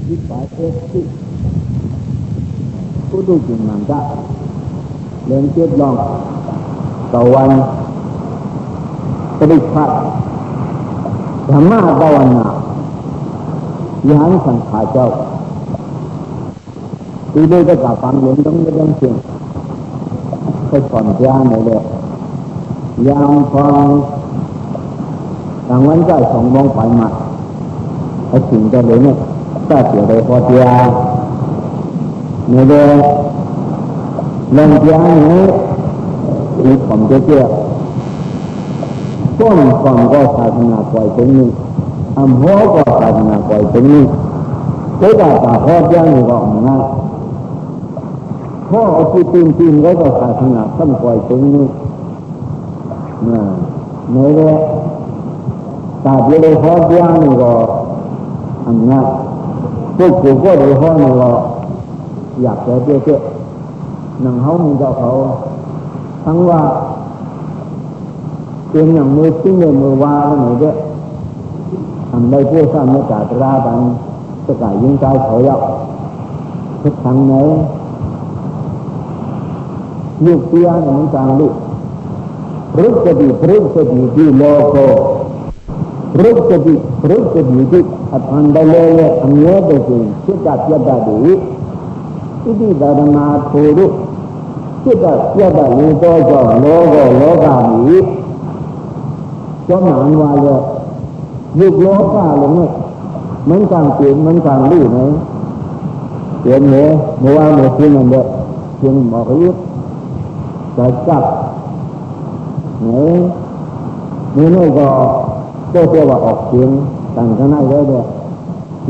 ที่ฝ่ายเอสที่ผู้ดูจิตมันจะเลี้ยงเจ็ดลองต่อวันปฏิบัติธรรมะภาวนายังสังขารเจ้าตีด้วยก็กลับฟังหลงต้องไม่ต้องเสียงค่อยผ่อนคลายหน่อยเลยยามพอกลางวันก็2 โมงไปมาไอ้สิ่งจะเลยเนี่ยก็เสียเลยพอเสียเนี่ยเลยลงเสียนี้มีผมเจ๊ก้นก็ศาสนาปล่อยตรงนี้อำหัวก็ศาสนาปล่อยตรงนี้เจ้าตาพอเสียนี่ก็ง่ายพ่อเอาที่ตีนก็ศาสนาท่านปล่อยตรงนี้เนี่ยเลยตาเดียวพอเสียนี่ก็ง่ายพวกกูก็ได้ห้องนี่ก็อยากจะเจ๊หนังเขามีเจ้าเขาทั้งว่าเป็นอย่างมือทิ้งเลยมือวาแล้วไหนเด้อทำได้เพื่อสร้างเมตตาตราบันสกายยิ่งใจเขาเยาะทุกครั้งไหนลูกเตี้ยเหมือนกันลูกพฤกษดีที่โลโกพฤกษดีที่อัตถันได้เลยอันเนี้ยเป็นสิ่งที่จัดยาดาดีที่ดารานาทูรุที่จัดยาดาลีโตโจโลกามีก็หมายว่าเลยยุคโลกาลงเนี่ยมันกลางเปลี่ยนมันกลางลื่นไหมเปลี่ยนเหรอเมื่อวานเมื่อคืนนั่นเด้อเพียงบอกให้ยุบจะจับนี่ก็เรียกว่าออกเสียงต่างกันได้เลยเด้อ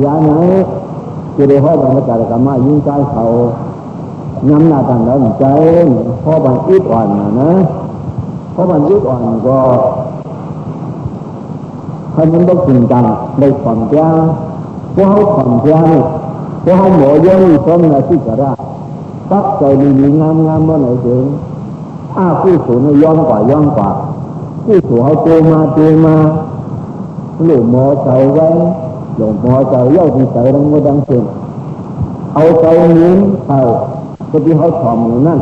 ยาไหนจะได้ห้อยบรรยากาศกรรมะยิ่งใจเขาย้ำหน้าต่างแล้วใจเพราะบันอึดอ่อนนะเพราะบันอึดอ่อนก็ให้มันต้องจริงจังในความเจ้าเพราะเขาความเจ้าเนี่ยเพราะเขาหมอยย่อยซ้อมในที่กระด้างตักใจมีงามเมื่อไหร่ถึงผู้สูงย้อนกว่าผู้สูงเขาโตมาหลวงหมอใจไว้หลวงหมอใจเย้าที่ใจดังดังเสียงเอาใจนิ้นเขาคนที่เขาถ่อมอยู่นั่น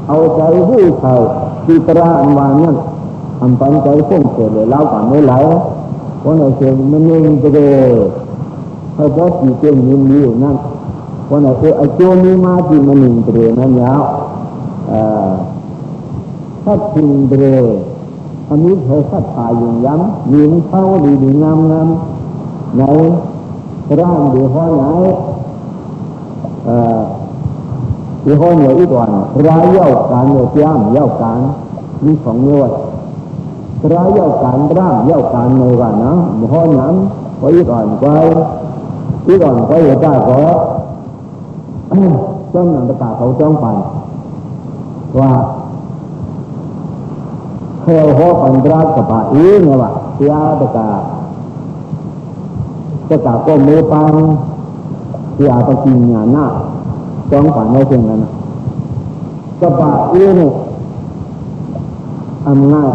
เอาใจผู้เขาที่ตราอันวานนั่นทำปันใจพุ่งเกิดเลยเล่ากันไม่ไหลเพราะในเสียงมันเองจะเลยให้พอจีเจนยิ้มอยู่นั่นเพราะในไอ้โจมีมาจีมันหนึ่งเตะนั่นยาวถ้าจริงเตะอันนี้เคยสัตย์ตายอยู่ย้ำยิ้มเข้าดีงามไหนร่างดีห้อยไหนดีห้อยเหนืออีกวันร้ายเย้าการเหนือเจ้าเย้าการมี2 เนื้อร้ายเย้าการร่างเย้าการในวันนะห้อยนั้นไว้อีกวันก็อย่าได้ก็จ้องหนังตาเขาจ้องไปว่าเคยหัวปันรักกับอีเนี่ยว่าเสียตะกาก็มือปังเสียตะกินหน้าหน้าจ้องปันไม่เช่นนั้นกับอีเนี่ยอำนาจ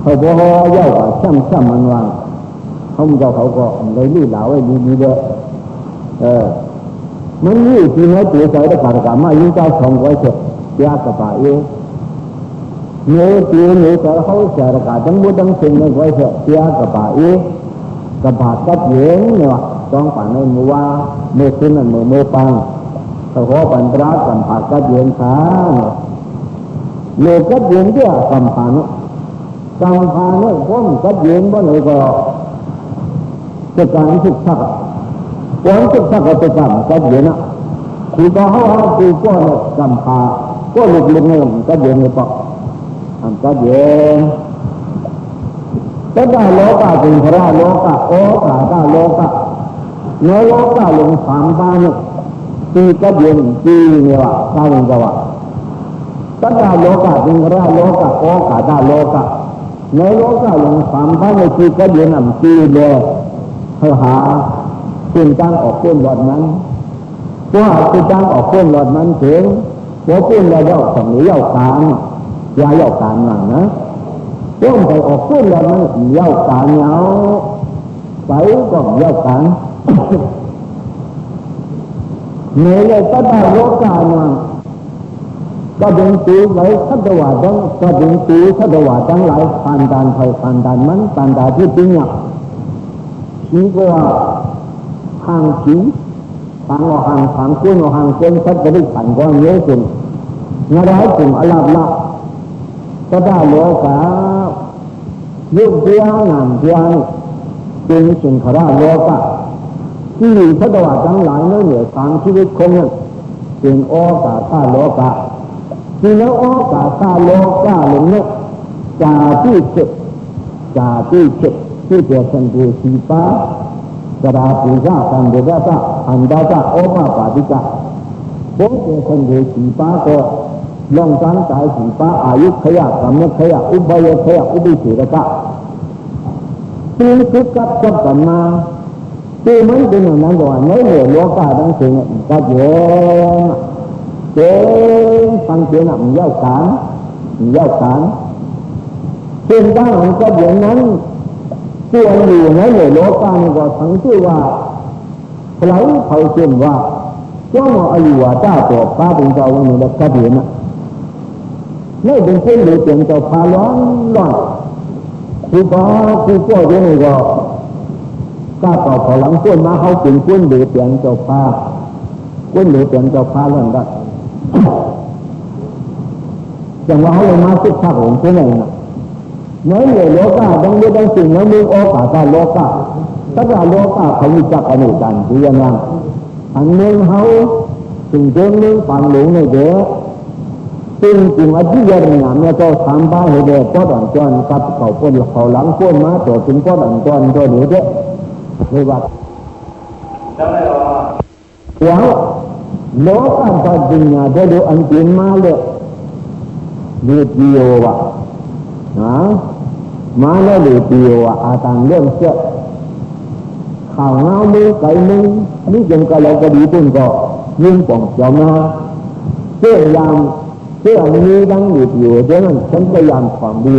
เขาบอกว่าเย้ากับช่ำมันว่าเขาเจ้าเขาก็เลยรีดเหลาไว้ดีเด้อมันนี่ที่ให้ตัวใจตะกามายิ่งใจ2 ไว้เถอะยากกับเนื้อแต่เขาเสียระกาดังบุดังสิ่งในไว้เถอะยากกับกัดเย็นเนี่ยต้องปั่นในมือว่าเมื่อคืนนั้นมือปังแต่ขอปั่นรักกันผ่ากัดเย็นขาโลกัดเย็นเนี่ยกำผ่านเนี่ยพ้นกัดเย็นบ่ไหนก็จะการศึกษาความศึกษาก็จะกัดเย็นนะคือก็เขาคือก็เนี่ยกำผ่าก็หลุดเงินกัดเย็นเลยปะกัดเย็นก็ได้โลกาจึงพระโลกาได้โลกาเนื้อโลกาลง3 บ้านเนี่ยตีกัดเย็นตีเนี่ยว่าถ้าเป็นจังหวะก็ได้โลกาจึงพระโลกาได้โลกาเนื้อโลกาลง3 บ้านเนี่ยตีกัดเย็นตีเลยเขาหาเป็นการออกเส้นหลอดนั้นเพราะเป็นการออกเส้นหลอดนั้นถึงเพราะเป็นระยะสมัยยาวการยาวการหนังนะต้องไปออกเส้นหลอดนั้นยาวการยาว ไปก็ยากกันในเลยก็ได้โลกามาก็ดึงตีไว้ทัศวรรษดังก็ดึงตีทัศวรรษดังหลายผ่านด่านไฟผ่านด่านมันผ่านด่านที่จริงอ่ะนี่ก็ห่างผีห่างห่างห่างกุ้งห่างเส้นทัศน์ก็ได้ผ่านก็เยอะจริงงาได้กลุ่มอลาบละก็ได้โลกายุบเพียงงานเพียงจึงสิ่งขราโลกาที่ทัศวรรษดังหลายเนื้อเหนือทางชีวิตคงนั้นจึงโอกาสโลกาที่แล้วโอกาสโลกาหลงเนี่ยจ่าที่เจ็ดที่เกิดเป็นผู้สีฟ้ากระดาษสีฟ้ากันเดือดฟ้าอันดาฟ้าโอมาปาติกาโบเกิดเป็นผู้สีฟ้าก็ลงการตายสีฟ้าอายุขยะกรรมขยะอุบายขยะอุบิเสกะซึ่งทุกข์กับกันมาที่มันเป็นอย่างนั้นก่อนในโลกาทั้งสิ้นก็เยอะฟังเสียงมันยาวการเช่นบ้านก็อย่างนั้นส่วนอยู่ในโลกาก็ทั้งที่ว่าใครเขาเช่นว่าเจ้าอายุว่าเจ้าตัวป้าเป็นเจ้าวันนี้แล้วก็เห็นไม่เป็นเช่นหรือเปลี่ยนเจ้าพาร้อนคือก็ยังไงก็ต่อพอหลังพ้นมาเขาเป็นพ้นหรือเปลี่ยนเจ้าพาเรื่องได้อย่างว่าเขาเลยมาศึกษาของที่ไหนนะเนื้อโลกาดังเรื่องสิ่งนั้นมีโอกาสโลกาถ้าโลกาเขามีจักรในการที่ยังไงอันนึงเขาสิ่งเดิมนึงฟังหลงในเด็กซึ่งจริงว่าที่ยังงานเนี่ยก็ทำบ้านให้เด็กก็ดังจวนกับเขาคนเขาหลังคนมาตัวถึงก็ดังจวนตัวเด็กเด็กเลยว่าแล้วโลกาตัดดินเนี่ยได้ดูอันจริงมาเลยดูดีโอวะมาแล้วดูดีโอวะอาตามเรื่องเชื่อข่าวเงามือไก่มือนี่จนก็เราก็ดีจนก็ยิงป่องเจ้ามาเชื่อยามเชื่อนี้ดังอยู่เดี๋ยวนั้นฉันพยายามความดี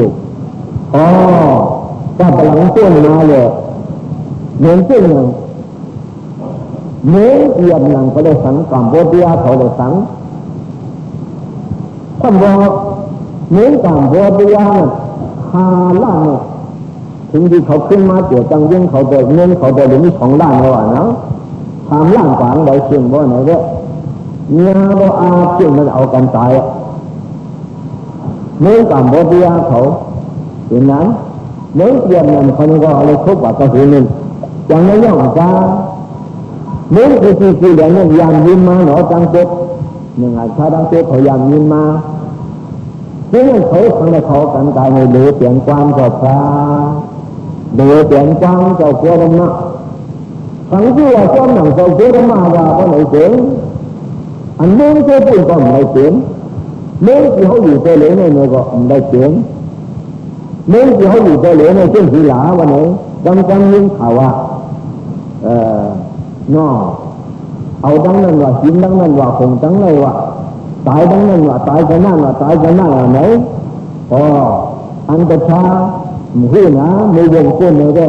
ก็พลังต้นมาเลยเหมือนเช่นอย่างเมื่อเอียนอย่างก็ได้สังกัมโบเดียเขาได้สังท่านบอกเมื่อกัมโบเดีย5 ล้านเนี่ยถึงที่เขาขึ้นมาเกี่ยวจังยิ่งเขาเดินเงินเขาเดินมี2 ล้านแล้วนะ3 ล้านกว่าได้เชื่อมบ่ไหนเนี่ยเนี่ยเราอาเชื่อมมันเอากันตายเมื่อกัมโบเดียเขาเห็นนั้นเมื่อเอียนอย่างเขาก็อะไรครบว่าก็คือหนึ่งอย่างนี้ย่อมจ้าเมื่อที่เดี๋ยวนี้ยามยินมาหนอจังเจ็บหนึ่งอาชาดังเจ็บเขายามยินมาเพื่อนเขาทางในเขากันตายในเหลือเปลี่ยนความเจ้าพระเหลือเปลี่ยนความเจ้าตัวธรรมะทั้งที่ว่าความหนังเจ้าตัวธรรมะว่าก็ไหนเสียงอันนี้เจ้าพูดก็ไหนเสียงเมื่อที่เขาอยู่ตัวเหลือในเนื้อก็ไหนเสียงเมื่อที่เขาอยู่ตัวเหลือในเช่นสีหลาวันไหนจังยิ่งข่าวว่าน้อเอาดังนั้นว่าหินดังนั้นว่าคงดังนั้นว่าตายดังนั้นว่าตายจะนั่นว่าตายจะนั่นว่าไหนอันตชามือนะมือวงก้นเลยได้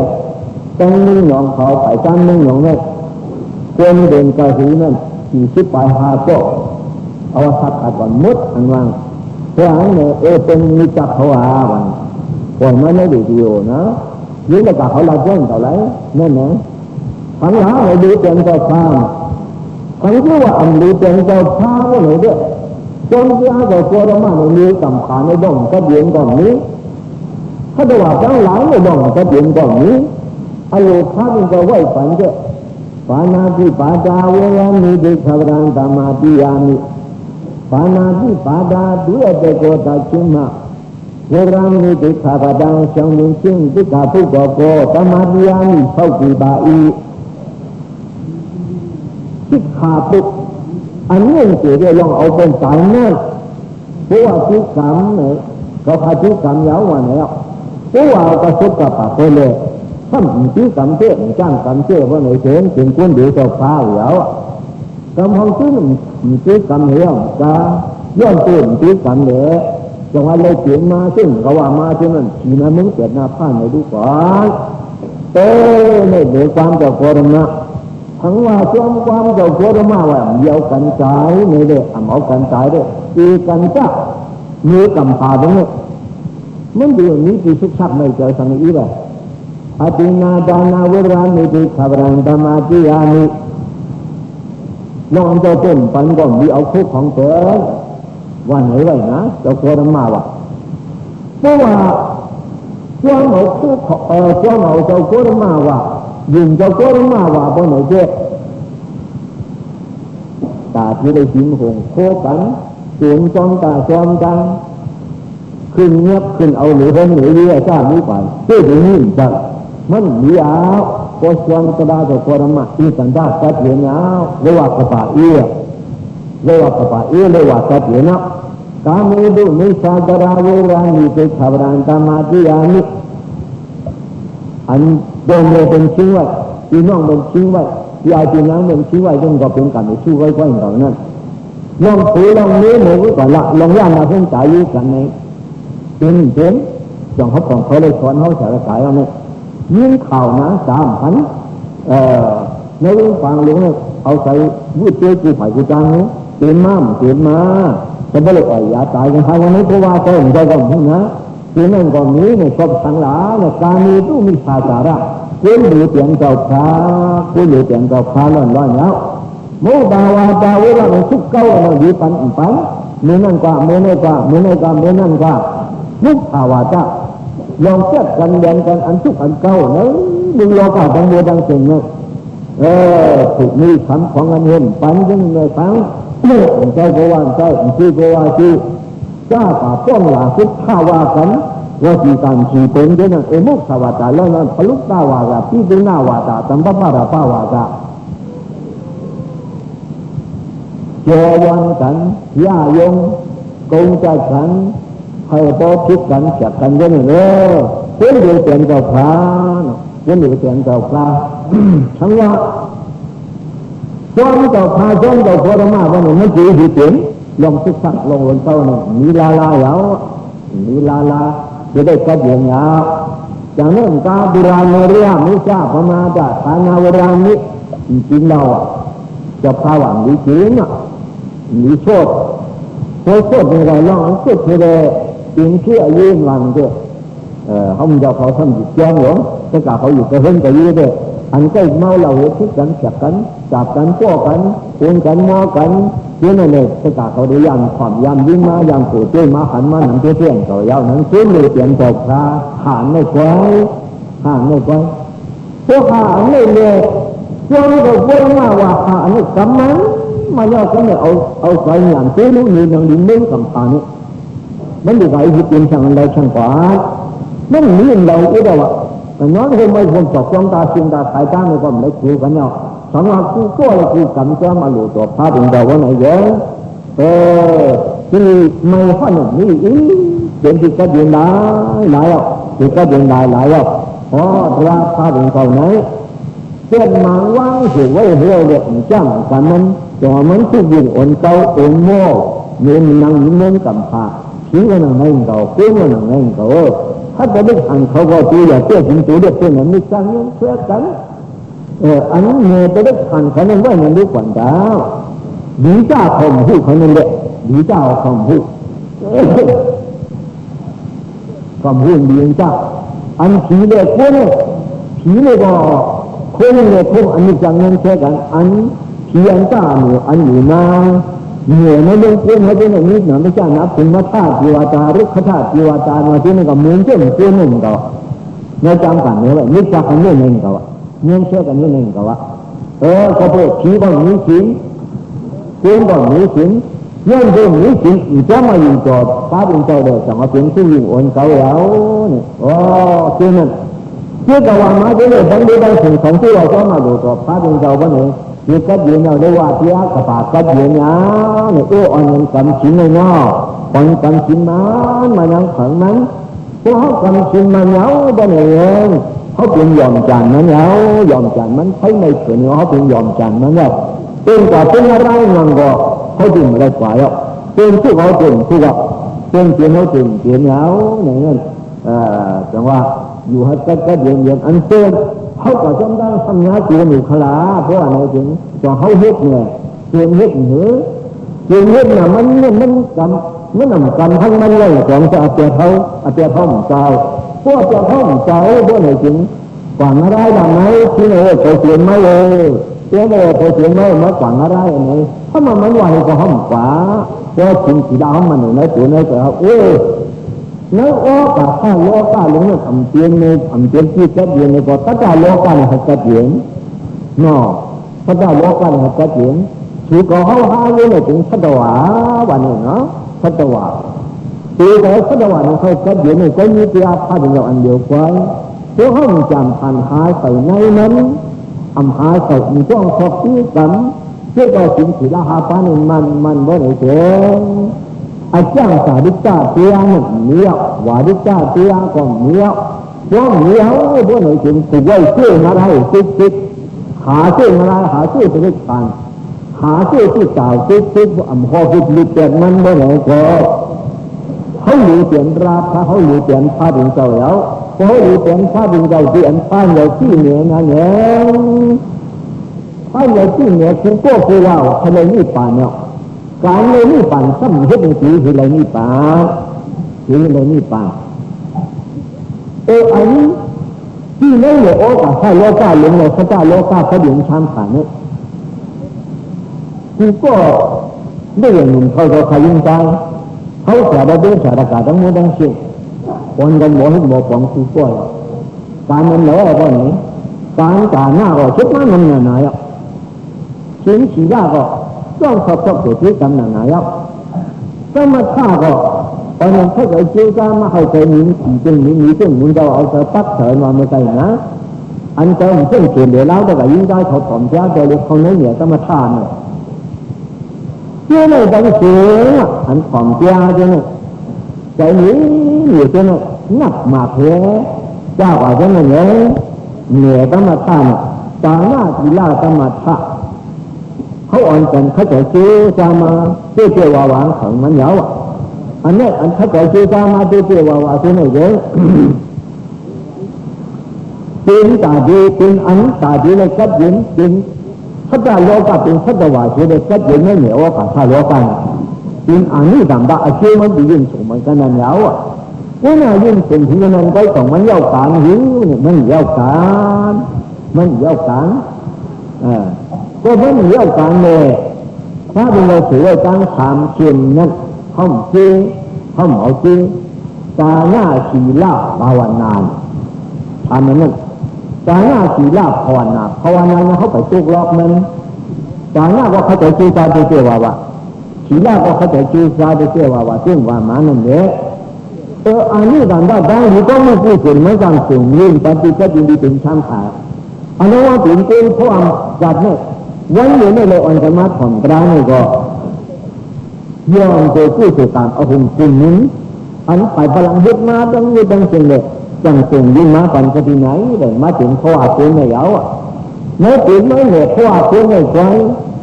ตั้งนึ่งหนองเขาไปตั้งนึ่งหนองเนี่ยก้นเดินกระหูนั่น40 ปลาย5 ก็เอาสักขัดก่อนมุดอันว่างเพราะอันเนี่ยเป็นมิจักเขาวันก่อนมาไม่ดูดีโอนะยิ่งแต่กับเขาละเจ้าเท่าไรนั่นนะทั้งหลายดูเป็นเจ้าพระทั้งที่ว่าอันดูเป็นเจ้าพระว่าไหนด้วยจนที่อาจจะตัวเรามาในมือกำขาในบ้องก็เย็นก่อนนี้ถ้าจะว่าทั้งหลายในบ้องก็เย็นก่อนนี้อายุข้ามันก็ไหวฝันเจ้าปานาทิปาดาเวรมีเดชะรันตามาติยามิปานาทิปาดาด้วยเดโกตาชิมะเวรมีเดชะรันช่างมุ่งชิงติกาภุกโกตามาติยามิเท่ากีบาอีที่ขาปุกอันนี้เกี่ยวกับลองเอาเป็นสายนั่นเพราะว่าที่กรรมเนี่ยเขาพาที่กรรมยาววันแล้วเพราะว่าก็สุกกับปากเลยถ้าที่กรรมเชื่อจ้างกรรมเชื่อว่าไหนเชื่อถึงคนเดียวจะพาแล้วกรรมของที่ที่กรรมเหี้ยจะย้อนตื่นที่กรรมเนี่ยจังหวะเลยเขียนมาซึ่งเขาว่ามาที่นั่นขี่มามึงเกิดหน้าผ้าไหนดูก่อน ในเรื่องความเจ้าโคตรมาทั้งว่าช่วงความเจ้าโคตรมาว่าเดียวกันใจในเรื่องเอากันใจเรื่องตีกันจ้ามือกำพาตรงนี้มันเดี๋ยวนี้ที่สุขชักไม่เจอสังอีเลยอธินาดานาเวรานิติขบรันธรรมาจิยานิลองเจ้าต้นปันก่อนมีเอาคุกของเธอว่าไหนไว้นะเจ้าโคตรมาว่าเพราะว่าช่วงเอาคุกช่วงเอาเจ้าโคตรมาว่ายิงเจ้าโคตรมาว่าเพราะไหนเจ้ตาที่ได้ยินหงโคกันเสียงจอมตาจอมกันขึ้นเงียบขึ้นเอาหรือเห็นหรือเรียกจ้านี้ไปเพื่อจะนิ่งจังมันมีเอาพอชวนกระดาษตัวโคตรมาอีสันดาสัตว์เหนียวเรียกว่ากระปาเอี้ยเรียกว่ากระปาเอี้ยเรียกว่าสัตว์เหนียวกามีดุนิสากราเวรานิเตขบรันตามาติยานิอันโดนเป็นชิ้นไว้ที่น้องเป็นชิ้นไว้ที่เอาที่น้องเป็นชิ้นไว้จนก็เป็นการสู้ไว้ไว้ต่อนั้นลองถือลองนี้หนูก่อนละลองย่างมาเพิ่งจ่ายกันในเป็นจังเขาต้องเขาเลยสอนเขาจะขายเอาเนี่ยยิ่งข่าวนะ3,000ในเรื่องฟังหลวงเนี่ยเอาใส่วุ้ยเจ้ากูฝ่ายกูจังเนี่ยเต็มมาจะไม่เลยอย่าตายกันทางวันนี้เพราะว่าเจ้าของเจ้าก็มึงนะที่นั่นก็มีเนี่ยครบสังหลาเนี่ยการมีตู้มีภาษาละคุณหรือเตียงเจ้าพระคุณหรือเตียงเจ้าพระร้อนแล้วโมบาวาบาเวลามันสุกเก้าเราดีปันเมื่อนั่นกว่าเมื่อนั่นกว่ามุกภาวะจ้าลองเทียบกันแบ่งกันอันสุกอันเก้าเนอะมึงรอก่าดังโมดังเสียงเนี่ยถูกมีคำของอันเห็นปันยังไงฟังใจโกวาใจชื่อโกวาชื่อจ้าป่าป้องหลาคิดข้าว่ากันว่าสีการสีเป็นเจ้านั่นมุกภาวะจ้าแล้วนั้นพลุกตาวากาพี่ดูหน้าวาตาตัมปะปะราปาวากาเจวันกันย่ายงกงจัดกันให้พอคิดกันจัดกันเยอะเลยเพื่อนเดือดเปลี่ยนเจ้าพระเพื่อนเดือดเปลี่ยนเจ้าพระทั้งว่าช่วงเจ้าพระช่วงเจ้าโคตรมาวันนี้ไม่จีดีเปลี่ยนลองศึกษาลองเรียนเต้าเนี่ยมีลาแล้วมีลาจะได้กระเดียงยาจากนั้นกาบุราโนเรียมิชาพมาดาฐานาวรามิจริงเราจะพาหวังดีจริงอ่ะมีโชคโชคในเราลองอันสุดเลยจริงที่อายุวันเดียวเขาจะเขาทำจิตแจ้งหรอแต่กาเขาอยู่กับเพื่อนกับยืดเลยอันก็เมาเหล้าคิดกันจับกันป้อกันปูนกันมอกันเพื่อนเลยแต่กาเขาได้ยันความยันยิ่งมายามปู่เจ้มาหันมาหนังเที่ยงต่อยาวหนังซื้อเลยเปลี่ยนตกพระหานไม่ควายพวกหานไม่เลยช่วงเราพูดมาว่าหานนี่กำมันมาย่อกันเนี่ยเอาใส่หลังซื้อลูกนี่ยังดิ้นดิ้นกับปานี่มันดีกว่าไอ้ที่เป็นช่างอะไรช่างกว่ามันมีเราอีกแล้วอ่ะแต่น้องคนไม่คนจบจ้องตาชิงตาสายตาไม่ก็ไม่คุยกันเนาะสำหรับกูก็เลยกูกำจะมาหลุดตัวพาถึงเราว่าไหนเยอะที่ไม่ฟันนี่เป็นที่กระเดียนหลายอ่ะที่กระเดียนหลายอ่ะเพราะราพาถึงเขาไหนเช่นหมาว่างถือไว้เรื่องเด็กจ้างกันมันตัวมันทุกอย่างอ่อนเก่าอ่อนโม่เงินนั่งยิ้มกับผ้าผีก็นั่งให้เขากู้ก็นั่งให้เขาถ้าจะได้หันเขาก็ตีอย่าเชื่อถึงตัวเด็กเพื่อนนั้นไม่สั่งเชื่อกันอันนี้เมื่อจะได้หันเขานั้นไว้ในลูกขวัญดาวดีจ้าคมพูดเขานั่นแหละดีจ้าคมพูดคำพูดดีจ้าอันผีเด็กคนผีเลยก็คนเลยคนอันนี้จังเงินแค่กันอันผีอันจ้าหนูอันอยู่มาเหนื่อยไม่ลงเพื่อนเขาเป็นอย่างนี้หนาไม่ใช่นับถึงมาธาตุจีวาจารุกขธาตุจีวาจามาที่นี่ก็เหมือนเช่นเพื่อนหนึ่งก็ในจำกันเนี่ยว่านิจจากันเนี่ยหนึ่งก็ว่าเงื่อนเชื่อกันเนี่ยหนึ่งก็ว่าเขาพูดผีก็มีสิงเพื่อนก็มีสิงเงื่อนก็มีสิงอีกจะมาอยู่จอดป้าเป็นเจ้าเด็กจังว่าเป็นผู้หญิงอ่อนเก่าแล้วเนี่ยเช่นนั้นเชื่อกับว่ามาจะเลยทั้งนี้ทั้งสิ่งของที่เราก็มาดูจอดป้าเป็นเจ้าวันนี้มีกัดเย็นเอาได้ว่าที่อากับปากกัดเย็นนะเนี่ยอ่อนยังกำชิ้นเลยเนาะอ่อนกำชิ้นมันยังขังนั้นพวกเขากำชิ้นมันเหนียวได้เลยเขาเป็นยอมจานมันเหนียวยอมจานมันใช้ไม่เกินเขาเป็นยอมจานมันเนี่ยเป็นกว่าเป็นอะไรนั่งก็เขาจึงไม่ได้กว่าหรอกเป็นผู้เขาเป็นผู้เขาเป็นเปลี่ยนเขาเป็นเปลี่ยนเหนียวอย่างนั้นจังว่าอยู่ให้กัดเย็นอันเต้น เขาก็จำได้ทำงานตัวหนูขลาเพราะอะไรถึงก็เขาเฮ็ดเนี่ยเรียนเฮ็ดหรือเรียนเฮ็ดน่ะมันนำกันทั้งมันเลยของจะเอาเจ้าเขาเจ้าพวกเจ้าเขาเจ้าเพราะอะไรถึงฝังอะไรดังไหนที่ไหนเขาเขียนไม่เลยเจ้าเลยเขาเขียนไม่มาฝังอะไรอันไหนถ้ามันไหวก็ห้องขวาเพราะจริงสีดำมันในตัวในตัวแล้วกับข้าโลกาลงเนี่ยทำเตียนในที่แก่เดียนในก็ถ้าจะโลกาเนี่ยแก่เดียนเนาะถ้าจะโลกาเนี่ยแก่เดียนถือก็เขาหาเลยเนี่ยถึงสัตวาวันนี้เนาะสัตวาถือก็สัตวาเนี่ยเขาแก่เดียนเนี่ยก็มีเพียงพาเป็นอย่างอันเดียวกันเพราะเขาจำพันหาใส่ในนั้นหาใส่มีช่องครอบที่กันเพื่อเอาสิ่งที่ละหาปานี่มันบ่ได้เจออาจารย์สาธิตาเตียงเนี้ยวาดิตาเตียงก็เนี้ยช่วงเนี้ยวพวกไหนถึงถูกไว้ชื่ออะไรคิดหาชื่ออะไรหาชื่อไปด้วยกันหาชื่อที่สาวคิดพอคิดลิเตียนมันพวกไหนก็เขาหลีเตียนราคาเขาหลีเตียนพาดึงเจ้าแล้วเขาหลีเตียนพาดึงเจ้าเตียนป้านเราที่เหนือนั่นเองป้านเราที่เหนือคือพวกผู้ว่าเขาเลยนี่ป่านเนาะการเลยนี่ป่านซ้ำเฮ็ดสีคือเลยนี่ป่านคือเลยนี่ป่านอันนี้ที่นั่นเลยกับข้าโลกาหลงเลยพระเจ้าโลกาเขาเดือดช้ำผ่านเนี่ยคือก็ได้อย่างหนึ่งเขาจะขยิงใจเขาเสียได้ด้วยสารกาทั้งหมดทั้งสิ้นคนกันหมดให้หมดของคือก็การมันเหลืออะไรนี้การหน้าก็ชุดมันไหนอ่ะชิ้นสีหน้าก็ต้องสอบตัวที่กำลังไหนอ่ะก็มาฆ่าก็ตอนนั้นถ้าเกิดเจ้าจ้ามาให้ใจมีจริงมีจริงมันจะเอาแต่ปักเถินมาไม่ใช่นะอันเจ้าเส้นเขียนเดี๋ยวแล้วแต่ก็ยิ่งได้เขาถอนเจ้าเดี๋ยวเขาเนื้อก็มาฆ่าเนี่ยเจ้าเนี่ยต้องเสียอันถอนเจ้าเจ้าเนี่ยใจนี้อยู่เจ้าเนี่ยนักมาเพเจ้าว่าเจ้าเนี่ยเหนือก็มาฆ่าเนี่ยตาหน้ากีฬาก็มาฆ่าเขาอ่อนกันเขาจะซื้อจะมาเจ้าว่าวางของมันเหยาอ่ะอันนี้อันถ้าเกิดซื้อจะมาเจ้าว่าวซื้อไหนเยอะเป็นตาดีเป็นอันตาดีเลยกัดยินเป็นถ้าจะโลกาเป็นถ้าจะว่าซื้อเลยกัดยินไม่เหนียวว่าถ้าโลกาเป็นอันนี้ต่างดาอาชีพมันดียิ่งสูงมันก็นั่นเหยาอ่ะเพราะน่ายิ่งเป็นที่นั่นก็ต้องมันเย้าการหิวมันเย้าการก็มันเย้าการเลยถ้าเป็นเราถือว่าการถามเชียนนั้นห้องจีห้องหมอจีตาหน้าสีลาภาวนาทำนั้นตาหน้าสีลาภาวนาเขาไปจุกลอกมันตาหน้าก็เขาจะจูซาเจ้าว่าสีลาก็เขาจะจูซาเจ้าว่าซึ่งว่ามานั่นแหละอันนี้ดังนี้ก็ไม่พูดถึงไม่ต้องสูงยิ่งปฏิบัติดีเป็นช่างขายอันนั้นว่าถึงเป็นเพราะจัดเนี่ยวันนี้เนี่ยเราอันจะมาถอนกลางนี่ก็ยอมโดยผู้สื่อการเอาหุ่นคุณนี้อันไปพลังเฮ็ดมาดังนี้ดังเช่นเลยจังสูงยิ่งมาปันก็ที่ไหนเลยมาถึงเขาอาเซียนในเหยาอ่ะเมื่อถึงไม่เนี่ยเขาอาเซียนในไกล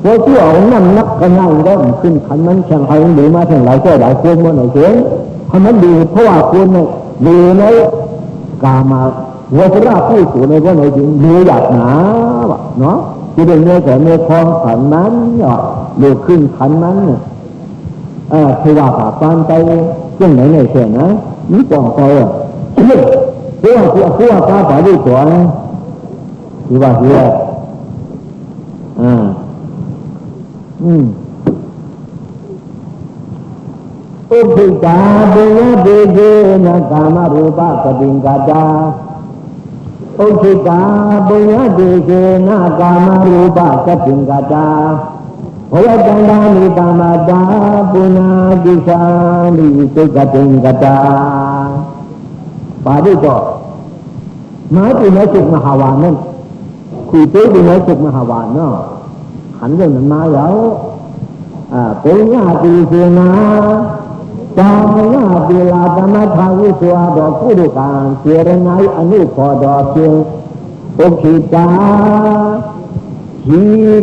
พอที่เอานั่งนักกันง่ายได้ขึ้นขันมันแข่งใครมันดีมาถึงหลายเจ้าหลายคนมาหน่อยเสียงทำมันดีเพราะว่าคุณเนี่ยดีในกามาวัชระผู้สูงในว่าไหนจริงมีอยากหนาว่ะเนาะที่เป็นเนื้อแต่เนื้อทองขันนั้นอ่ะเลือขึ้นขันนั้นเนี่ยคือว่าป่าปานใจเรื่องไหนเนี่ยเสียนะนี่ปองใจอ่ะเพื่อป้าป่าด้วยตัวที่ว่าอุปิกาบุญเดเจนะกามรูปะปฏิงกาจาอุปิกาบุญเดเจนะกามรูปะปฏิงกาจาโหจันดานิตามาดาปุณาดิสาลิสุกติงกตาปาดิก็หมายถึงในสุขมหาวานนั่นคุยตัวในสุขมหาวานเนาะขันเรื่องนั้นมาแล้วปุญญาติเสนาจามญาติลาธรรมทาวิสวาดอกผู้ดุการเสียรงไงอนุพอดอกเชียงอุคิตาชี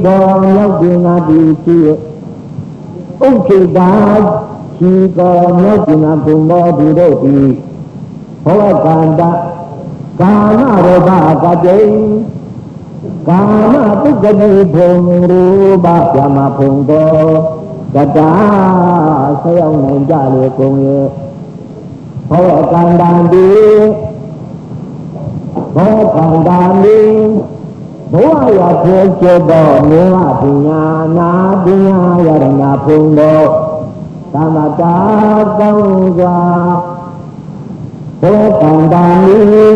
ดอนแล้วดีนาดีชีอุคิตาชีดอนแล้วดีนาบุญบ่ดีโดดีเพราะว่าการดะ กามะโรบากะเจกามะทุกขีพงรูปะยามาพงโตกะจาเสียงในใจเลยคงเยเพราะการดานดีเพราะการดานดีบัวอยากเชื่อเชื่อบ่เนื้อปัญญานาปัญญายานาพงโตธรรมะกังวาเพราะการดานดี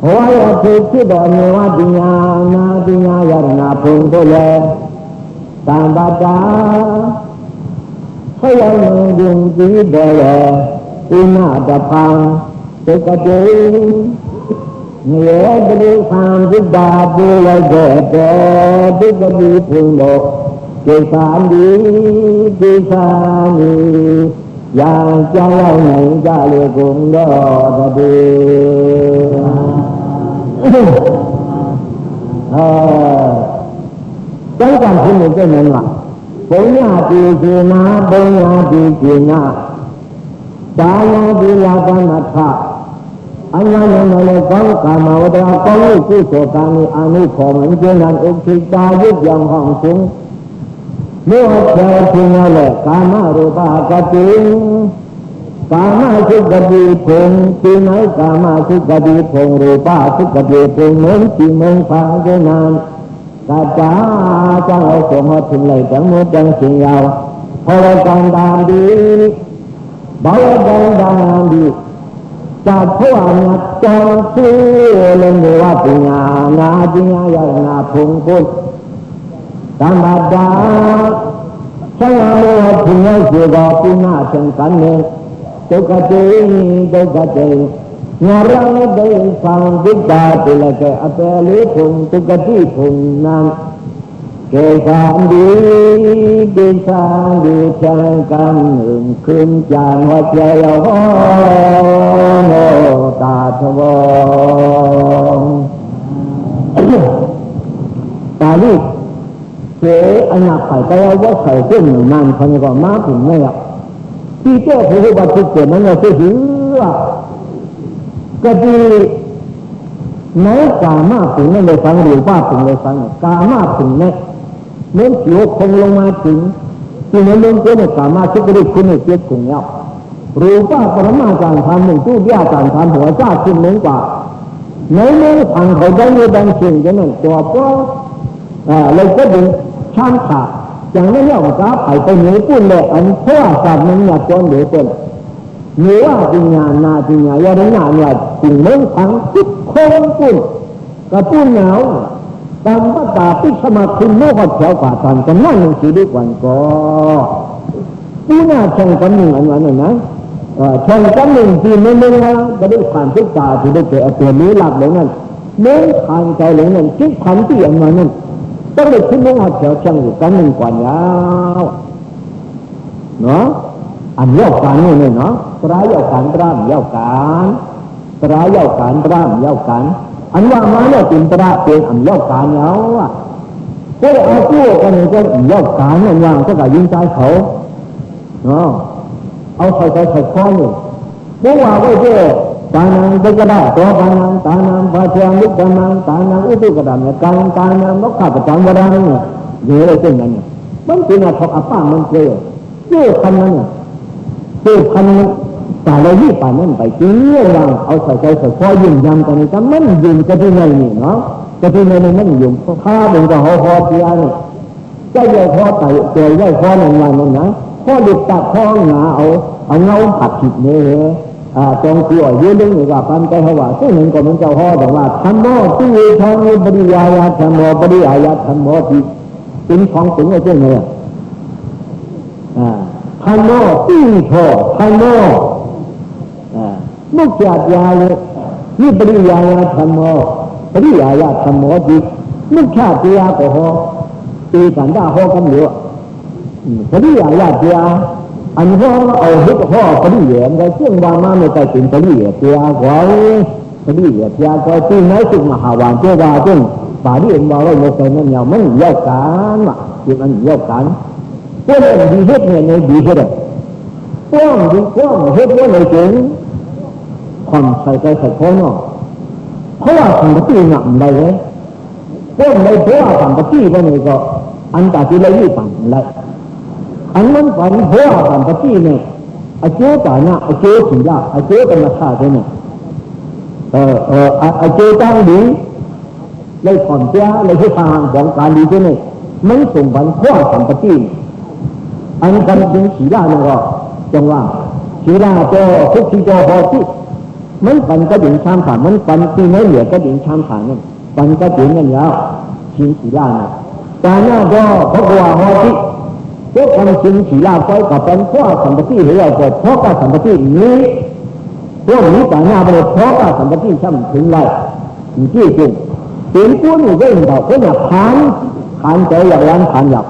บัวอยากเชื่อเชื่อบ่เนื้อปัญญานาปัญญายานาพงโตเลยธรรมะเขายังยิงจีเดียอินาตะพังเตกะเจเนื้อเดือดความจิตดาบุลเกเตดิกะดีพุงโลเกสานดีเกสานียังจะเล่าไหนจะเรียกกุงโดดะดีจังการที่มันเป็นนั่นล่ะปุญญาติจีนาปุญญาติจีนาดานาดิลาปนัทธะอันนั้นเลยก้องกามาวดาก้องกุศลกามีอานุขอมันเจนันอุทิศายุบยังห้องสูงเมื่อเช้าที่นั่นแหละกามารูปากติกามาสุกดีพงที่ไหนกามาสุกดีพงรูปาสุกดีพงเหมือนที่เมืองฟังเจนันกาจ้าจังเอาสมมาถึงเลยจังมือจังสิยาวพอเราการดานดีบ่าวดานดีจากพวกนักจองซื้อเล่นว่าปัญญานาปัญญายานาพงพุทธธรรมดาช่างโมหะถึงให้เสียดอกปีหน้าเช่นกันเนี่ยตุกเจตุกเจงารังได้ฟังดิจาตุละแกอเปลิพงตุกติพงนั้นเกสานดีเกสานดีแข่งกันหนึ่งขึ้นจานหัวใจเราโนตาทวงตาลีเสียอันหนักไข่แต่ว่าไข่เส้นหนึ่งมันคนก็มาถึงไม่หรอกที่เจ้าผู้บัตรเกิดนั้นเราจะถือว่าก็ดีไหนกามาถึงนั่นเลยฟังหรือว่าถึงเลยฟังกามาถึงเนี่ยเมื่อผิวคงลงมาถึงที่นั้นเรื่องเจ้าเนี่ยกามาชุกริคุณเนี่ยเจ็บคงแล้วรู้ว่าปรมาจารย์ทำหนึ่งตู้วิอาจารย์ทำหัวจ้าขึ้นเหมือนกว่าในเมื่อทางเขาได้ในบางสิ่งจะนั่นตัวก็เลยก็ดึงช่างขาอย่างนั้นเนี่ยก็ไปเหนือปุ่นเลยอันเพราะศาสตร์มันอยากจนเหนือปุ่นเหนือปัญญานาปัญญายาณนาเนี่ยสิ่งเมืองทั้งทุกคนปุ่นกับปุ่นเหงาตามภาษาพิสมาคุณโมกเฉาฝ่าตันกันนั่งหนึ่งสีด้วยกันก็ปีหน้าแข่งกันหนึ่งอันนั้นนะแข่งกันหนึ่งทีไม่เมื่อนะจะได้ผ่านทุกตาที่ได้เจอตัวนี้หลักเลยนั่นเมื่อผ่านใจเลยนั่นคิดขันที่อันนั้นต้องได้ขึ้นโมกเฉาแข่งอยู่กันหนึ่งกว่ายาวเนาะอันเย้าการนี่เนาะตราเย้าการตรามเย้าการตราเย้าการตรามเย้าการอันว่ามาเนี่ยจินตระเป็นอันเย้าการเย้าอ่ะก็เอาตัวกันนี่ก็เย้าการเนี่ยว่างก็กับยิงใจเขาเนาะเอาใส่ข้อนี่เมื่อว่าไว้เจ้ตานังเจกระดาตัวตานังตานังพาเทียมลุกตานังตานังอุตุกระดานเนี่ยการตานังนกขาประจำวันนั้นเนี่ยเยอะเลยเช่นนั้นเนี่ยมันเป็นอะไรของอาป้ามันเจ้าคันนั้นเนี่ยเจ้าคันนั้นแต่เรายี่ป่านั่นไปจริงอย่างเอาใส่ข้อยืนยันกันนี่ก็มันยืนจะที่ไหนนี่เนาะจะที่ไหนมันยืนข้าเป็นก็หอเทียนี่เจ้าใหญ่ข้อไต่เจ้าใหญ่ข้อหนึ่งวันนั่นนะข้อดิบตัดข้อหนาเอาเงาผัดผิดเนี่ยตรงที่ว่าเยอะเรื่องหนึ่งว่าพันใจเขาว่าซึ่งหนึ่งก็มันเจ้าห่อแต่ว่าธรรมะที่ทางนี้ปริยายธรรมะปริยายธรรมะที่เป็นของถึงไอ้เจ้าเนี่ยธรรมะที่ชอบธรรมะมุขจัดยาเลยนี่ปริยายธรรมะปริยายธรรมะที่มุขจัดยาก็ห่อตีกันได้ห่อกันเยอะปริยายยาอันห่อเอาหุบห่อปริยายแต่เชื่อว่ามาไม่ได้เป็นปริยายยากว่าปริยายก็ที่ไหนสุมหาวานเจ้าว่าจึงป่าที่เห็นว่าเราโมเสนั่นยาวมันยาวกันว่ะที่มันยาวกันพวกนั้นดีเฮ็ดเนี่ยดีเฮ็ดพวกดีพวกเฮ็ดว่าไหนเก่ง ความใส่ใจใส่พ้นเนาะเพราะว่าสัมปติหนักได้เลยพวกในเพราะว่าสัมปติก็นี่ก็อันตาที่เราอยู่ปั่นเลยอันนั้นปั่นเพราะว่าสัมปติเนี่ยอาเจ้าตาหน้าอาเจ้าสีละอาเจ้าธรรมชาติเนี่ยอาเจ้าตั้งดีเลยผ่อนเจ้าเลยให้ทางของการดีเนี่ยมันส่งปั่นเพราะสัมปติอันกันเป็นสีละเนี่ยก็จังว่าสีละก็ทุกทีก็พอที่มันปั่นก็ดิ่งชามผ่านมันปั่นที่ไม่เหลือก็ดิ่งชามผ่านเนี่ยปั่นก็ดิ่งกันแล้วชิงสีละเนี่ยแต่หน้าก็เพราะว่าพอที่พวกคนชิงสีละก็กับเป็นเพราะสัมปติหรือว่าเพราะกับสัมปตินี้พวกนี้แต่หน้าเป็นเพราะกับสัมปติช่ำถึงไรที่จริงเป็นพวกนี้ก็อย่างเราคนอยากผ่านใจอยากล้างผ่านอยาก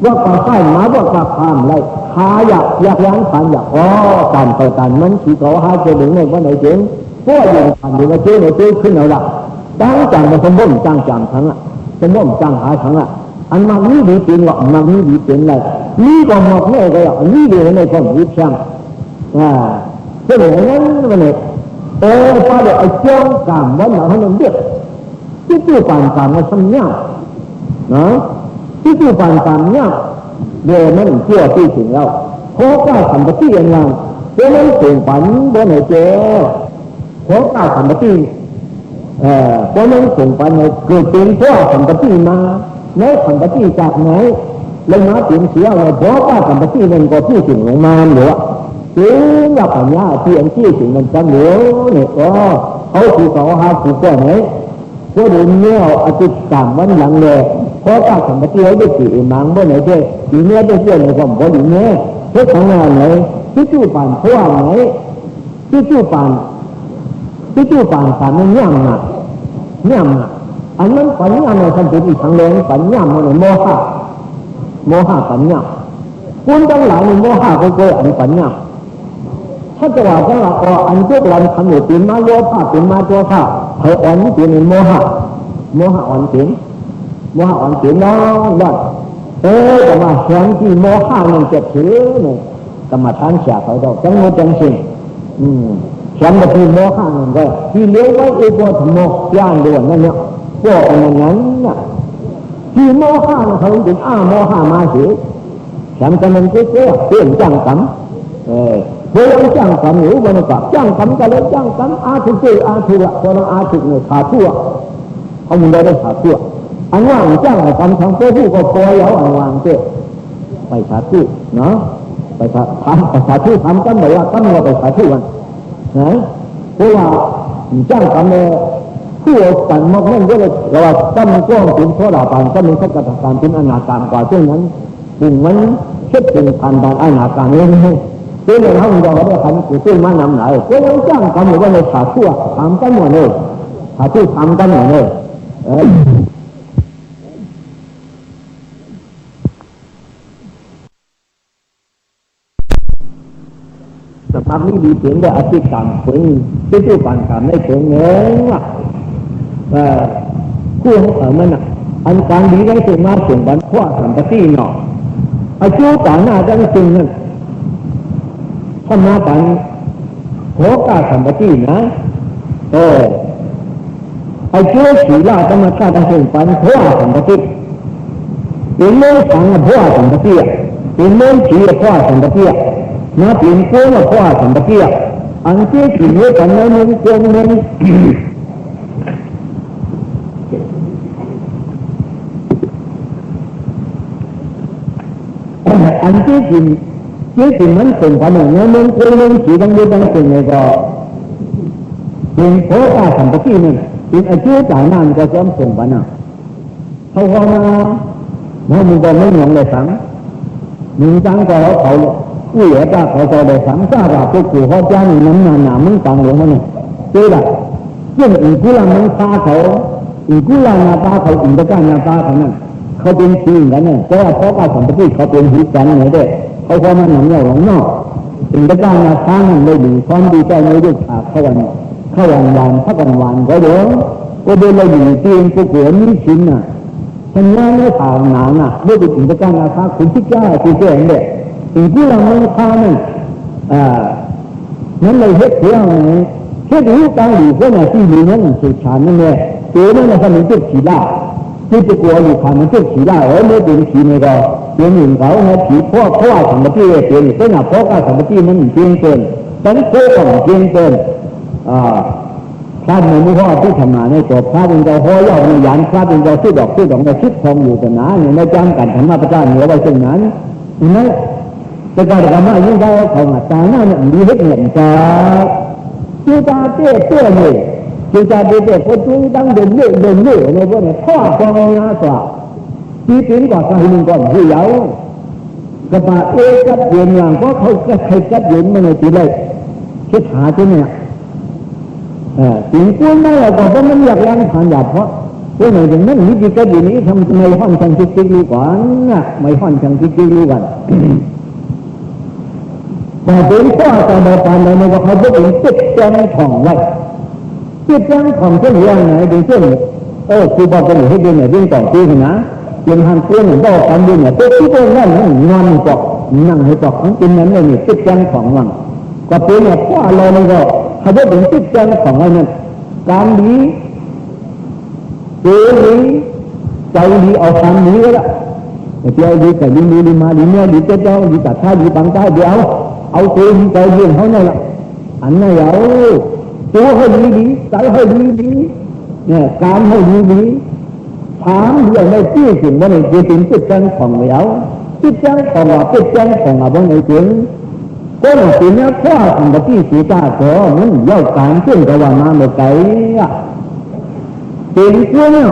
ว่าปลาไส้มาว่าปลาพามไรหาอยากล้างผ่านอยากการเปิดการมันสีเขาหาเจอหนึ่งในวันไหนเจ๋งพวกอย่างผ่านอยู่แล้วเจ๊ขึ้นเอาละตั้งจังมาสมบูรณ์จังทั้งอ่ะสมบูรณ์จังหาทั้งอ่ะอันมานี้ดีเป็นว่ามานี้ดีเป็นไรนี่ก็หมดแน่ก็อย่างนี้ดีในความรู้ช่างก็เลยนั้นมันเนี่ยพอเดี๋ยวไอ้เจ้ากามวันหลังให้มันเด็ดที่จู่ปานกามมันซ้ำยากนะที่จู่ปานกามยากเดี๋ยวมันเชื่อที่ถึงแล้วเพราะก้าวสัมปติอย่างนั้นเดี๋ยวมันส่งปันบนไหนเจ้เพราะก้าวสัมปติเพราะมันส่งปันเนี่ยเกิดเป็นเพราะสัมปติมาในสัมปติจากไหนเลยมาเปลี่ยนเสียเลยเพราะก้าวสัมปติมันก็ที่ถึงลงมาหรือว่าถึงกับปัญญาที่อันที่ถึงมันจะเหลือเนี่ยก็เขาคือเขาหาคือแค่ไหนพวกเดี๋ยวนี้อาทิตย์ต่างวันหลังเลยเพราะการสัมปติให้ได้สี่มังเมื่อไหร่เจ้ดีเนี้ยได้เชื่อในความพอดีเนี้ยเพื่อทำงานไหนที่จู่ปานเพราะว่าไหนที่จู่ปานสารมันย่ำอันนั้นปัญญาในสันติอีกทางเลยปัญญามันโมหะปัญญาคุณทั้งหลายในโมหะก็เกิดอันปัญญาถ้าจะว่าถ้าเราอันพวกเราทำอยู่เป็นมาโลภะเป็นมาโทสะเขาอ่อนเป็นโมหะอ่อนเป็นน้องดัดแต่ว่าแสงที่โมหะมันจะถือเนี่ยกรรมฐานเสียเขาดอกจังโมจังสิแสงที่โมหะมันก็ที่เลี้ยวไว้เอโกธรรมย่างด่วนนั่นเนี่ยพวกนั้นน่ะที่โมหะเขาเป็นโมหะมาสิแสงกันมันเจ๊เปลี่ยนจังกันเพื่อจ้างกรรมอยู่บนกับจ้างกรรมก็เลยจ้างกรรมอาทุกข์ละคนอาทุกข์เนี่ยขาดทั่วเขามึงได้ขาดทั่วอันว่างจ้างกรรมทางผู้ก็ปล่อยเอาอันวางเจ้ไปขาดทั่วเนาะไปขาดทั่วทำกันแบบว่าตั้งว่าไปขาดทั่วกันนะเพราะว่าจ้างกรรมเนี่ยผู้กันมากนั่นก็เลยว่าตั้งกล้องเป็นโทษดาบานก็มีสักการเป็นอนาการกว่าช่วงนั้นปุ่มมันเช็ดเป็นการบานอนาการเลยเรื่องเขาเราได้ขันกูซื้อมานำไหนก็ยังจ้างกันอยู่ว่าในขาทั่วทำกันหมดเลยขาทั่วทำกันหมดเลยสภาพนี้ดีเสียงได้อธิกรรมผลที่ตู้ปานกรรมได้ผลเงี้ยคู่ของมันอันการดีได้ถึงมาถึงบรรพุสัมปติเนาะอาชีพต่างหน้าจังจริงนั่นถ้ามาปันโหกาสัมปตินะไอ้เจ้าศีลาธรรมชาติทั้งปันโหสัมปติเป็นเรื่องสังโหสัมปติเป็นเรื่องศีลโหสัมปตินะเป็นโกงโหสัมปติอันที่ศีลกันในมือโกงนั้นอันที่ศีลที่มันเป็นปัญหาเนี่ยมันเป็นเรื่องสีดังนี้ดังเป็นไงก็เป็นโภคสัมปตินี่เป็นอาชีพจ่ายนั่นก็จะส่งปัญหาเขาว่ามันก็ไม่หลงเลยสังมึงจังก็เขาอุ้ยแต่เขาจะได้สังซาบะพวกกูเขาจ้างน้ำหนามึงตังหลงมันเนี่ยเจ๊ละยิ่งอีกกุลามันตาเขาอีกกุลานาตาเขาอีกตะการนาตาเขานั่นเขาเป็นจริงกันเนี่ยเพราะว่าโภคสัมปติเขาเป็นหิจันเนี่ยเด้เขาพอมันหนังเหนียวหลังนอกถึงจะการมาท้านั่นเลยดีความดีใจในลูกขาเข้าวันพักกันวันก็เดี๋ยวก็เดินเลยดีเตียงผู้ป่วยมีชิ้นน่ะฉันว่าไม่ผ่านหนาน่ะเมื่อถึงจะการมาท้าคุณที่กล้าที่เจ๋งเด็กถึงที่เราไม่ท้านั่นนั่นเลยเฮ็ดเสียง เช่นนี้การหลีก็เนี่ยที่มีนั้นสุดฉานนั่นแหละตัวนั้นนะมันจุดขีดาที่จะกลัวอยู่ผ่านมันจุดขีดาไม่เป็นขีในเราเป็นหนึ่งเขาเนี่ยผีพ่อสมบัติเป็นก็หนาพ่อก็สมบัติมันเพียงเกินแต่โค้ก็เพียงเกินพระมันไม่พ่อที่ทำงานในตัวพระเป็นเจ้าพ่อย่อในยานพระเป็นเจ้าซื้อดอกในชิดทองอยู่กันนะเนี่ยในจำกันธรรมะพระเจ้าเหนือไว้เช่นนั้นนั่นแต่การธรรมะยิ่งได้เขาหน้าตาหน้าเนี่ยดีให้เห็นจ้าจูตาเต้เนี่ยจูตาเต้คนจูตั้งเดินเล่ในพวกเนี่ยพ่อฟองงาสวะที่ถึงกว่าการหนึ่งก่อนผู้เยาว์กระบะกับเย็นอย่างเพราะเขาใครกับเย็นมาในตีเลยคิดหาใช่ไหมสิ่งพวกนั้นเราก็มันอยากล้างผ่านหยาบเพราะพวกไหนอย่างนั้นวิธีการอย่างนี้ทำไม่ห้อนชังคิดรู้ก่อนนะไม่ห้อนชังคิดรู้ก่อนแต่เป็นข้อต่อไปเลยว่าเขาจะเป็นจิตแจ้งของไว้จิตแจ้งของเช่นอย่างไหนเป็นเช่นครูบอกกันให้ดูหน่อยเรื่องต่อตีนะยังหันเพื่อนหนึ่งบอกกันดูหน่อยตัวที่พวกนั้นนอนเกาะนั่งให้เกาะของกินนั้นเลยจิตแจ้งของมันก็เป็นเนี่ยข้อเราเลยก็เขาจะเป็นจิตแจ้งของไว้นั่นการดีตัวดีใจดีเอาความดีก็ละเจ้าดีแต่ดีมาดีเนี่ยดีเจ้าดีตัดท่าดีปังใต้เดียวเอาตัวดีใจเรื่องเขาเนี่ยละอันนั้นเอาตัวให้ดีใจให้ดีเนี่ยการให้ดีถามเรื่องในที่สิ่งว่าในจิตจิตใจของเราจิตใจของเราจิตใจของเราบางในจริงก็ในสิ่งนี้ข้อของที่สีตาโสมันเล่าการเชื่อมกับว่ามาเมื่อไกลเป็นเชื่อเนี่ย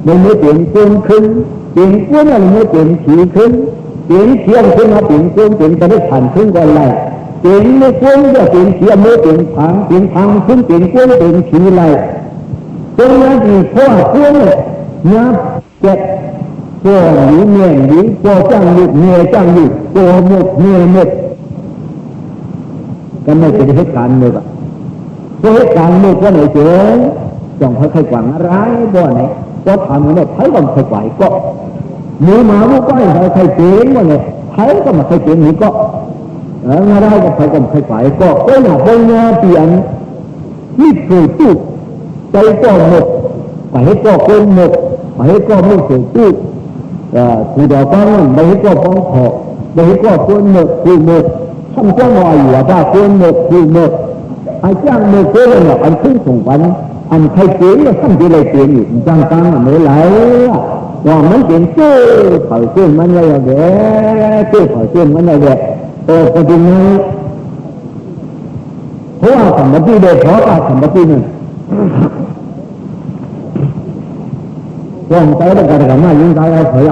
มันไม่เป็นเชื่อมขึ้นเป็นเชื่อเนี่ยมันไม่เป็นขีขึ้นเป็นเชื่อมขึ้นมาเป็นเชื่อมเป็นกระดิ่งผ่านขึ้นกันเลยเป็นไม่เชื่อมจะเป็นเชื่อมไม่เป็นทางขึ้นเป็นเชื่อมเป็นขีเลยตรงนั้นที่ข้อเชื่อมเนี่ยนับเจ็ดตัวหรือเมียหรือตัวจ้างหรือเมียจ้างหรือตัวหมดเมียหมดก็ไม่เป็นเหตุการณ์เลยอ่ะเพราะเหตุการณ์เลยก็ไหนเจอจ้องใครกว่างร้ายบ่ไหนก็ทำเนี่ยใครก็ใครกว่าก็มือมาลูกก็ใครเจ๋งบ่เนี่ยใครก็มาใครเจ๋งนี่ก็งาได้ก็ใครก็ใครกว่าก็หน้าเป็นงาเปลี่ยนนี่คือตู้ใจก็หมดไปให้ก็คนหมดไปให้ก็ไม่เสียตู้คือเดี๋ยวก็ไปให้ก็ฟ้องขอไปให้ก็คนหมดคือหมดช่างจ้างว่าอยู่ว่าคนหมดคือหมดไอ้จ้างหมดก็เลยอันขึ้นส่งวันอันใครเจ๋งเนี่ยท่านจะเลยเจ๋งอยู่จ้างตั้งไม่ไหลว่ามันเป็นเจ้าเผาเส้นมันอะไรอย่างเงี้ยเจ้าเผาเส้นมันอะไรก็จริงนะเพราะว่าสมบัติเด็กเพราะว่าสมบัตินั่นวางใจแล้วก็มายิ่งใจเราเผย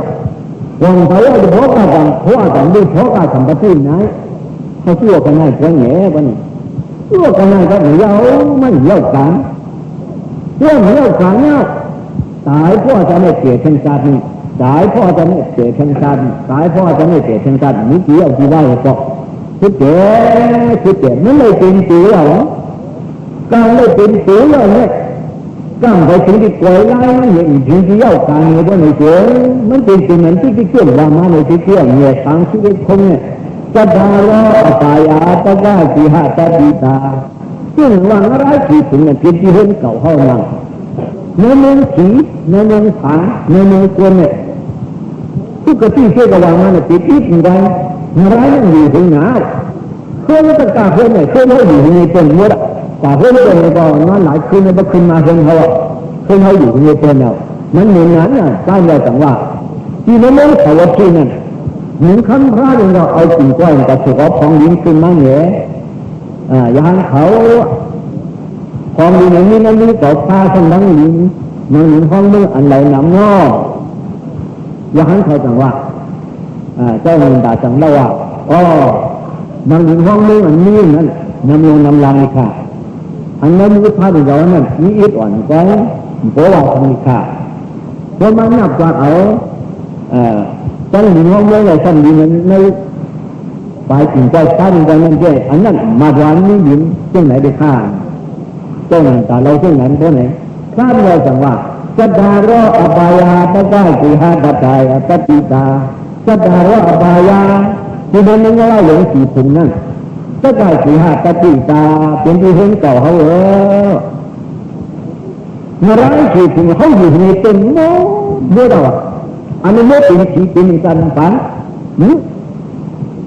วางใจแล้วเพราะว่าด้วยเพราะว่าสมบัติไหนเขาชั่วกันไหนเพราะแง่กันนี่ชั่วกันไหนก็ไม่ยาวไม่ยาวกันชั่วไม่ยาวกันเนี่ยตายพ่อจะไม่เกิดทั้งชาตินี้ตายพ่อจะไม่เกิดทั้งชาติตายพ่อจะไม่เกิดทั้งชาตินี่กี่เอาที่ว่าก็คือเกิดมันเลยเป็นตัวเราการเลยเป็นตัวเราเนี่ยการไปถึงที่กวยไล่มันอย่างถึงที่ยาวการเนี่ยก็ไม่เจอมันเป็นสิ่งนั้นที่เกี่ยวกับมาในที่เกี่ยวเนี่ยทางชีวิตคนเนี่ยจะดาวะตายาตะกาสีหาตะดีตาซึ่งวางอะไรที่ถึงเนี่ยเป็นที่เห็นเก่าเข้ามาในเมืองผีในเมืองผาในเมืองคนเนี่ยทุกกที่เชื่อกับวางมาเนี่ยติดเหมือนกันอะไรนั่นอยู่ถึงหนาเพื่อนตะกาเพื่อนเนี่ยเพื่อนเขาอยู่ในต้นมดแต่เพื่อนเป็นก็มาหลายคืนเนี่ยมาคืนมาเพื่อนเขาอยู่ในต้นแล้วมันเหมือนนั้นน่ะใต้เราสังว่าที่ในเมืองเขาว่าที่นั่นเหมือนคำพระเราเอาสิ่งก้อนกับสุขของลิ้นขึ้นมาเนี่ยอย่างเขาของลิ้นอย่างนี้นั่นนี่ก็พาทั้งนั้นลิ้นมันเหมือนห้องมืออันไหลน้ำงออย่างเขาสังว่าเจ้าหนึ่งด่าจังเล่าว่าบางห้องมืออันนี้นั่นน้ำลงน้ำลายค่ะอันนั้นวิพากษ์เรานั่นมีอิดอ่อนก็เพราะว่าทำมีค่ะเพราะมันนับว่าเอาตั้งหนึ่งห้องมืออะไรตั้งดีนั้นในฝ่ายจิตใจท่านกันนั่นเจ้อันนั้นมาดวานนี้ยินเช่นไหนได้ข้าเจ้าหนึ่งแต่เราเช่นนั้นเท่าไหนข้าเราสั่งว่าสัทธาระอบายาตะกาสีหาตะกายตติตาสัทธาระอบายาที่มันไม่ว่าหลงสีผงนั่น ก็ได้สี่ห้าปฏิตาเป็นที่เห็นเก่าเขามาร้ายคือถึงเขาอยู่ในเต็มโม่เมื่อเราอันนี้โม่เป็นสีเป็นกันฝัน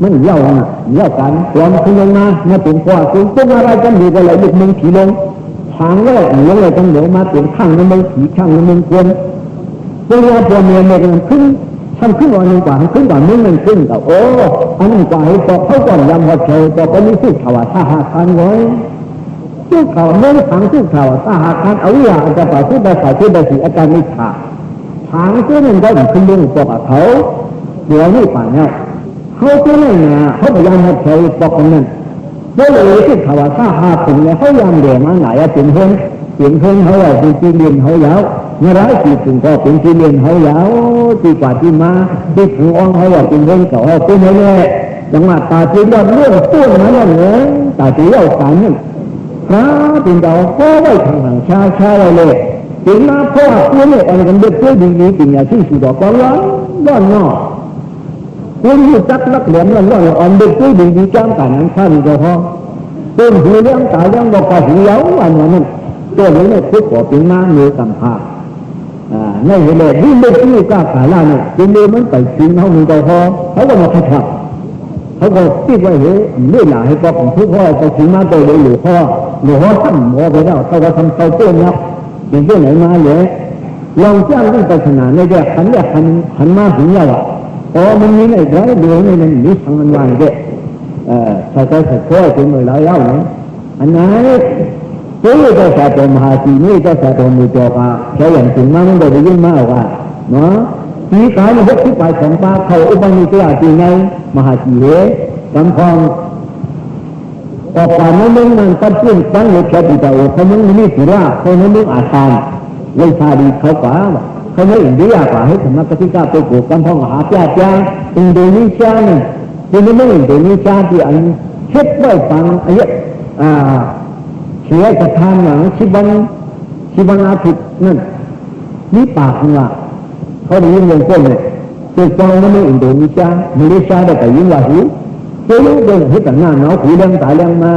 มันเล่านะเล่ากันปลอมขึ้นลงมาเป็นพ่อคือพวกอะไรกันดีกันเลยลูกมึงผีลงทางแรกเหนือเลยต้องเหนือมาเป็นข้างน้ำมึงผีข้างน้ำมึงควรพวกเราพอเมียมันขึ้นทำขึ้นวันหนึ่งกว่าขึ้นกว่ามึงมันขึ้นแต่โอ้อันนั้นกว่าให้ต่อเขาก่อนยำหัวเชยต่อไปนี้สู้ข่าวท่าหาคันไว้สู้ข่าวเมื่อทางสู้ข่าวท่าหาคันเอาอย่างอาจจะป่าสู้ได้สายสู้ได้สีอาจารย์ไม่ขาดทางสู้นั่นก็อยู่ขึ้นเรื่องบอกเขาเดี๋ยวนี่ป่านเนี่ยเขาจะไม่นะเขาพยายามหัวเชยบอกคนนั้นเมื่อเลยสู้ข่าวท่าหาถึงแล้วเขายำเดี๋ยวมาไหนอะเป็นเพื่อนเขาอะเป็นจีเรียนเขายาวเมื่อไรที่ถึงก็เป็นจีเรียนเขายาวที่กว่าที่มาที่ถึงอ่อนเขาอะเป็นเพื่อนเขาเป็นอะไรเนี่ยจังหวะตาจีเรียนเรื่องต้นนั้นเลยตาจีเรียนกันนั่นพระเป็นเราพ่อไว้ทางหลังชาเลยถึงมาพ่อตัวเนี่ยอันกันเด็กตัวดีๆเป็นอย่างที่สุดก็ร้อนเนาะคุณอยู่จักรักเหลี่ยมร้อนอันเด็กตัวดีๆจ้างกันนั้นข้ามีก็พอต้นหูเลี้ยงตาเลี้ยงบอกว่าหูเลี้ยงวันนั้นตัวนี้เนี่ยทุกข์ก็เป็นน้ำเนื้อสัมผัสในเหตุเลยที่เด็กที่กล้าขายล่าเนี่ยจริงๆมันไปถึงเขามีก็พอเขาก็มาขัดเขาก็คิดว่าเฮ้ยเรื่องหลายพอของทุกข้อไปถึงมาตัวเลยหลวงพ่อทำหัวไปแล้วเขาก็ทำเขาเต้นยับเป็นเรื่องไหนมาเลยลองจ้างที่ไปขนาดในเด็กขันมาถึงแล้วอ่ะมันมีในไรเดี๋ยวนี้มันมีทางมันวางเด็กใส่ข้อถึงเลยแล้วเนี่ยอันนั้นตัวนี้ก็สะสมหาสีนี่ก็สะสมมือจอค่ะใช้อย่างถึงมามันได้ยิ่งมากว่าเนาะสีขาวมันพกที่ปลายของปลาเขาอุปนิสัยจริงไงมหาสีเหกำพองออกป่านั้นมันตัดขึ้นตั้งอยู่แค่ปีเดียวเขาไม่มีสุราเขาไม่มีอาชานเลยชาดีเขากว่าเขาไม่อินเดียกว่าให้สำนักกติกาไปกูกำพองหาจ้าอินโดนีเซียนี่ที่ไม่อินโดนีเซียที่อันเช็ดไว้ฟังไอ้เชื้อจะทานหนังชิบันอาทิตย์นั่นนี่ปากของเราเขาได้ยินเรื่องต้นเนี่ยตัวฟองมันในอินโดนีเซียมาเลเซียได้แต่ยินว่าหูเจ้าลูกเดินให้แต่หน้าเนาะหูเลี้ยงตาเลี้ยงมา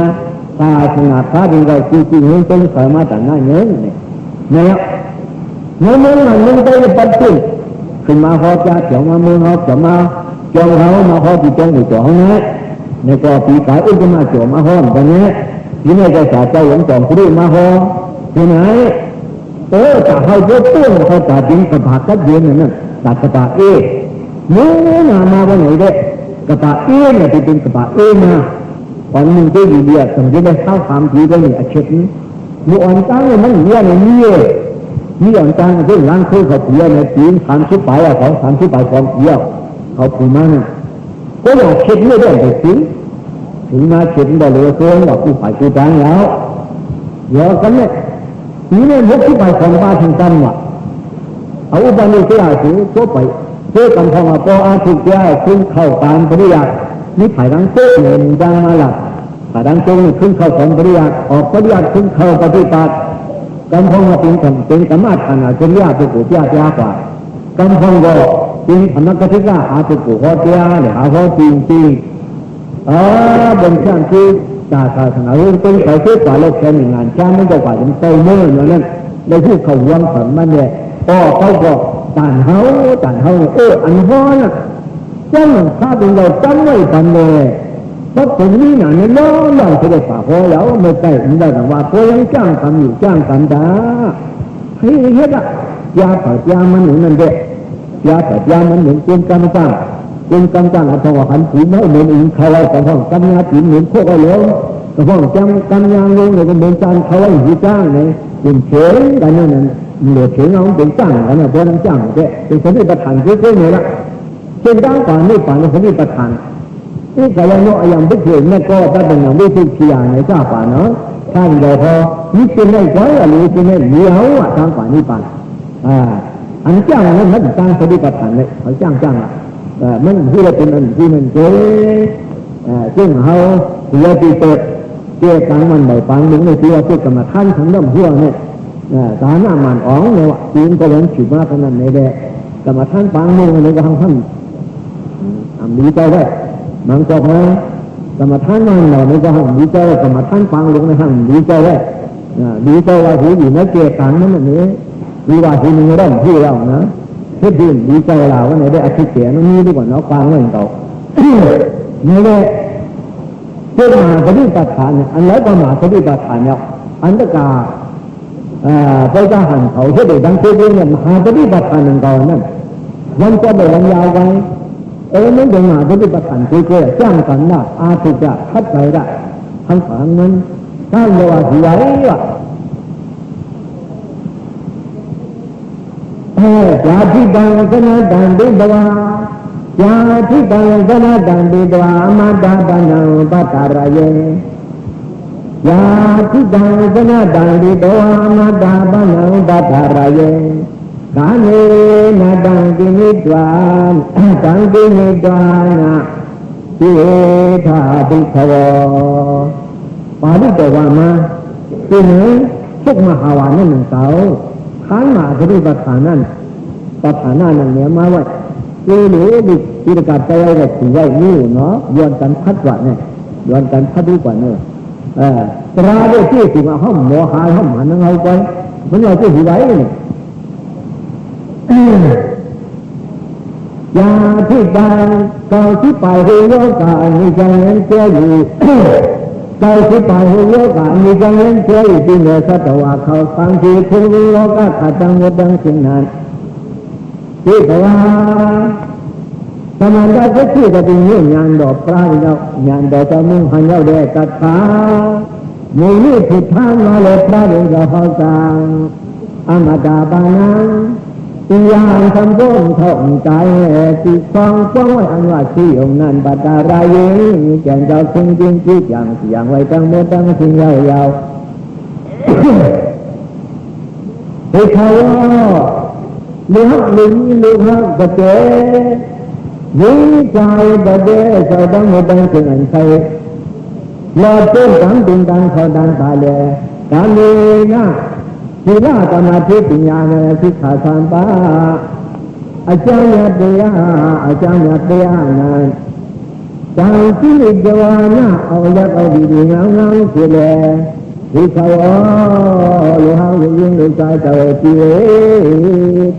ตาขนาดตาดีเราจริงๆเห็นต้นสายมาแต่หน้าเนื้อเนี่ยมันได้ปัจจุบันขึ้นมาเขาจะเกี่ยวมาเมืองเขาจะมาจองเขามาเขาที่จองอยู่จองนะในกอปีกายอุ้มมาจองมาห้องตอนนี้ที่นี่จะจ่ายใจหลงจอมคุยมาห้องที่ไหนแต่เขาเยอะต้นเขาจ่ายจริงกระบะกัดเย็นนั่นตัดกระบะเนื้อมาวันไหนเด็กกระบะเนี่ยที่เป็นกระบะมาวันหนึ่งก็อยู่เดียดสมมติได้เข้าความทีก็มีอาชีพนี้มีอ่อนตั้งเลยมันเยอะเลยมีอ่อนตั้งเช่นร้านเคยเขาเพี้ยในปีน30 ไปเขา30 ไปของเพี้ยเขาผูมันก็อยากเช็ดไม่ได้แต่ถึงมาเช็ดได้เลยก็ว่าผู้ฝ่ายผู้จ้างแล้วเยอะกันเนี่ยนี่เนี่ยยกที่ไปของบ้านถึงตั้งว่ะเอาอุปนิสัยถือก็ไปเพื่อกำพองปออาทิตย์ยาขึ้นเข้าการปริยัตินี่ฝ่ายดังโต้เงินดังมาละฝ่ายดังโต้ขึ้นเข้าของปริยัติออกปริยัติขึ้นเข้าปฏิบัติกำพองมาเป็นกรรมฐานอาจจะยากเป็นผู้ยากกว่ากำพองก็เป็นธรรมกติกาอาจจะผู้ข้อเดียวเนี่ยหาข้อจริงบนช่างที่ตาศาสนาเรื่องต้นเขาเชื่อกว่าโลกแค่หนึ่งงานช่างไม่จะกว่าจะโตเมื่อนั้นได้พูดเขาวางฝันมันเนี่ยเขาก็ต่างเฮาอันห้อน่ะจ้างข้าเป็นเราจำไว้ปันเลยเพราะผมนี่หนาเนี่ยล้อเขาได้ป่าพอแล้วไม่ใกล้ไม่ได้แต่ว่าพอยังจ้างกันอยู่จ้างกันด่าเฮ้ยเฮ็ดยาปัดยามันหนุนนั่นเด็กยาปัดยามันหนุนเป็นกำจังอัตวหันผีไม่เหมือนอื่นเขาแต่ห้องกำยาผีเหมือนโคกเหลวแต่ห้องกำยาลงเลยก็เหมือนจานเขาไอ้หูจ้างเลยเป็นเฉยกันนั่นเหลือเฉยน้องเป็นจ้างกันนะเพราะนั่งจ้างเนี่ยเป็นคนที่ประธานเยอะๆเลยละเช่นด้านป่านนี่ป่านคนที่ประธานนี่ก็ยังโน้ยังไม่เคยแม่ก็ถ้าเป็นอย่างไม่ถูกขี้ยาในจ้าป่านเนาะท่านเราพอนี่เป็นได้ไว้อะไรเป็นได้เลี้ยวทางป่านนี่ป่านอันจ้างนั้นมันจ้างคนที่ประธานเลยเขาจ้างมันที่เราเป็นอันที่มันเจ๊ซึ่งเขาเสียปีเตะเจ้าตังมันใบปังหนึ่งในที่ว่าพูดกับมาท่านทั้งน้ำหัวเนี่ยตาหน้ามันอ๋องเนี่ยว่าจีนก็ยังฉุดมากขนาดไหนแดงกับมาท่านปังมือเลยก็ทั้งท่านดีใจได้มันจบนะ กรรมฐานนั่งเราไม่ก็ห้องดีใจกรรมฐานฟังลงในห้องดีใจเลยดีใจว่าหูอยู่ในเกศต่างนั้นนี่ดีว่าหูมีเรื่องที่เรานะเพื่อดื่มดีใจเราว่าไหนได้อธิเสียนั่นนี่ดีกว่าเนาะฟังเรื่องเก่านี่แหละเพื่อมาปฏิบัติฐานอันไหนก็มาปฏิบัติฐานเนี่ยอันตกาไปจะหันเขาเพื่อเด็กดังเพื่อนเนี่ยมาปฏิบัติฐานหนึ่งก่อนนั่นวันจะเดินยาวไปนั่นจะมาปฏิบัติฐานคือจ้างกันได้อาทิตย์จะทัดใจได้ทั้งสองนั้นถ้าเรียกว่าสวยว่ะยาที่ดังก็น่าดังดีดว่ายาที่ดังก็น่าดังดีดว่ามาดาบันังปัตตารายยาที่ดังก็น่าดังดีดว่ามาดาบันังปัตตารายกาเนนาดังกินิดวานดังกินิดวานะทิธาภิกขวปาลิตวามาที่ไหนทุกมหาวานั่นหนึ่งเสาข้างมาปฏิบัติฐานนั่นปัฏฐานานั่นเนี่ยมาว่าคือหรือดิจิตรการใจอะไรถือไว้นี่เนาะย้อนกันพัดกว่าเนี่ยย้อนกันพัดดีกว่าเนี่ยตราด้วยที่ถึงห้องโมหะห้องมันเอาไปมันเอาที่ถือไว้เนี่ยยาที่ดังเก่าที่ไปหูโยกามีจังเล่นเชื่ออยู่เก่าที่ไปหูโยกามีจังเล่นเชื่ออยู่ที่เหนือสัตวะเขาฟังที่คุณโลกาขัดจังหวัดดังสิ่งนั้นที่แต่ว่าสมัยได้ที่จะเป็นงานดอกปลาเนาะงานดอกจะมุ่งหันเย้าเด็กกัดขามีนี่ผิดทางมาเลยปลาเด็กจะเข้าจังอมตะบานังที่ยานทำบุญท่องใจที่ฟองฟ้องไว้อันว่าที่องค์นั้นปัตตารายแก่เจ้าคงจริงที่อย่างไว้ตั้งหมดตั้งสิ่งยาวๆที่เขาเลือกลิ้นเลือกกระเจยิ่งใจประเดี๋ยวเขาตั้งหมดตั้งสิ่งอันใครรอเจ้าตั้งดึงดังเขาดังตายเลยการนี้นะศีลสมาธิปัญญาในสิกขาสัมปะอาจารย์เตียนั้นจังที่เจวานะเอายักเอาดีๆงามๆเสียเลยที่เขาลูกหางยิงลูกใจเต่าจีเว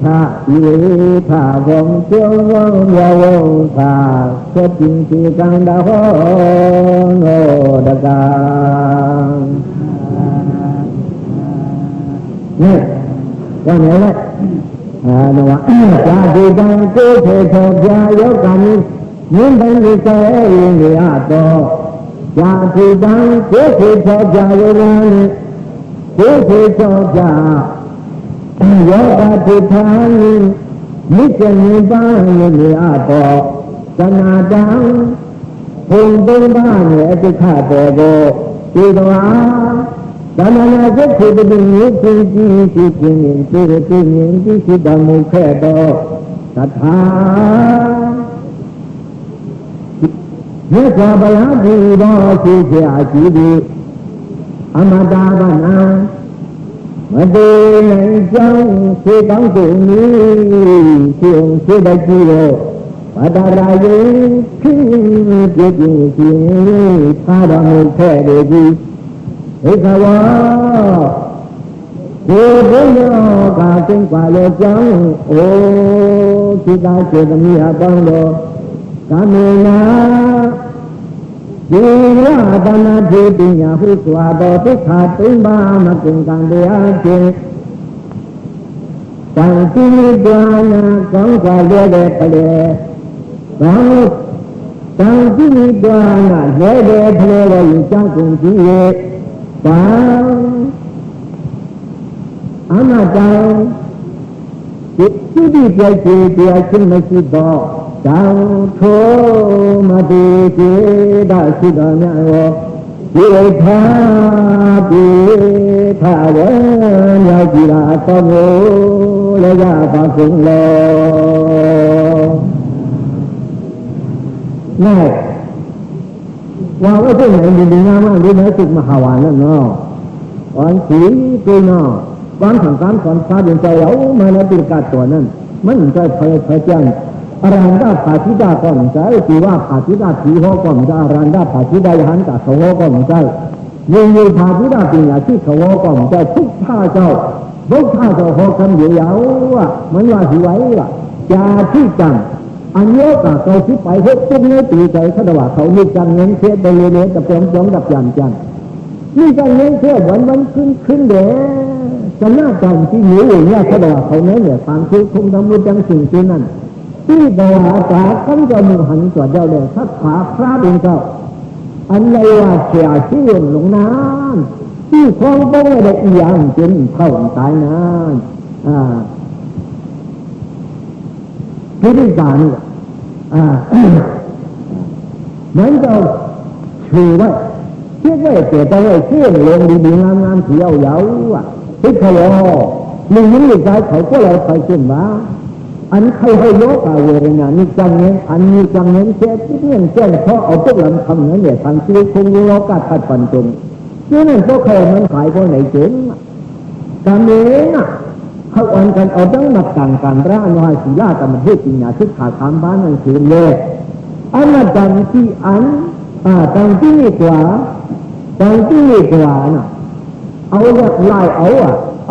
ท่าวงเจ้าวงยาวงท่าเช็ดจริงที่กังดาวโนดกาเนี่ยว่าไงล่ะนะว่าจาดีดังกูเทศยายกันยิ่งเป็นวิเศษยิ่งดีอาโตจาดีดังกูเทศยายกันกูเทศยายกันที่ทางมิจฉานิบายิ่งดีอาโตจนาดังพุ่งตรงบ้านเนี่ยที่ข้าเตโกที่ตัวตอนนั้นก็คือเป็นยิ่งที่ดำมุขเดอตถาเมื่อจะไปหาดีดอที่เสียชีวิตอมตะบานังมาดูในจังที่ต้องตัวนี้ที่องค์ที่ได้ที่โอปัตตารายคือที่พาดำมุขเดจีเอกวะโอ้บุญกาจึงกว่าโลจังโอ้ทิตาเจตมีอาบังโลกามีนาดีละดานาจิปิญญาหุสวาโตทิขาติบามกิงกังเดียเจตังจินิดานากังกว่าเดเดปะเลบังตังจินิดานาเดเดปะเลวยุจังกุงจีเยตังอนาจังจิตที่เปียชีเปียชินไม่ชิดอจังโทมาดีจิดาชิดาเนวจิธาปิธาเวยาจิราตโมเลยาปะสุงโลนี่ว่าว่าที่ไหนดีๆงามๆดีนะสุขมหาวานนั่นเนาะอ่อนสีตัวเนาะความสำคัญของฟ้าดินใจเรามาในปีกาตัวนั้นมันจะพยายาม อรันดาภาธิดาก็ไม่ใช่ที่ว่าภาธิดาผีหัวก็ไม่ใช่อรันดาภาธิดาหันกับเขาหัวก็ไม่ใช่ยืนภาธิดาเป็นอย่างที่เขาหัวก็ไม่ใช่ทุกท่าเจ้าทุกท่าเจ้าหัวคำอยู่ยาวอ่ะมันว่าสิไว้ว่ะจ่าที่จังอันเยอะกับเขาที่ไปพวกพวกนี้ตีใจเขาด่าเขามีจังเงินเทียบไปเลยกับจอมกับยันจันนี่จังเงินเทียบวันขึ้นเด้จะน่าจังที่หิวอย่างเงี้ยเขาด่าเขาเนี่ยความคิดคงทำรู้จังสิ่งที่นั่นที่ด่าจากคำจะมือหันตัวเดียวเลยทัดขาพระเป็นเจ้าอันไรว่าเสียชื่อหลงน้ำที่คลองต้องได้อย่างจนเข้าตายนานพิธีการนั้นก็ชื่อไว้เชื่อไว้เกิดแต่ไว้เชื่อลงดีๆงามๆเที่ยวยาวอ่ะที่เขามีนิสัยเขาก็เลยไปขึ้นมาอันใครให้ยกเอาเวรนานี่จังเงี้ยอันนี้จังเงี้ยเชื่อที่เนี่ยเชื่อเพราะเอาพวกลำคำเนี่ยทางชีวิตคงรู้โลกาขัดปันจงชื่อนั่นพวกเขามันขายพวกไหนเจ๋งการเองอ่ะเขาอ่อนกันเอาตั้งหนักต่างกันร่างวายศีลากับมันเทศปัญญาที่ขาดคำบ้านนั่นคือเลยอันนั้นจังที่จังที่กว่าจังที่กว่าน่ะเอาเรียกไล่เอ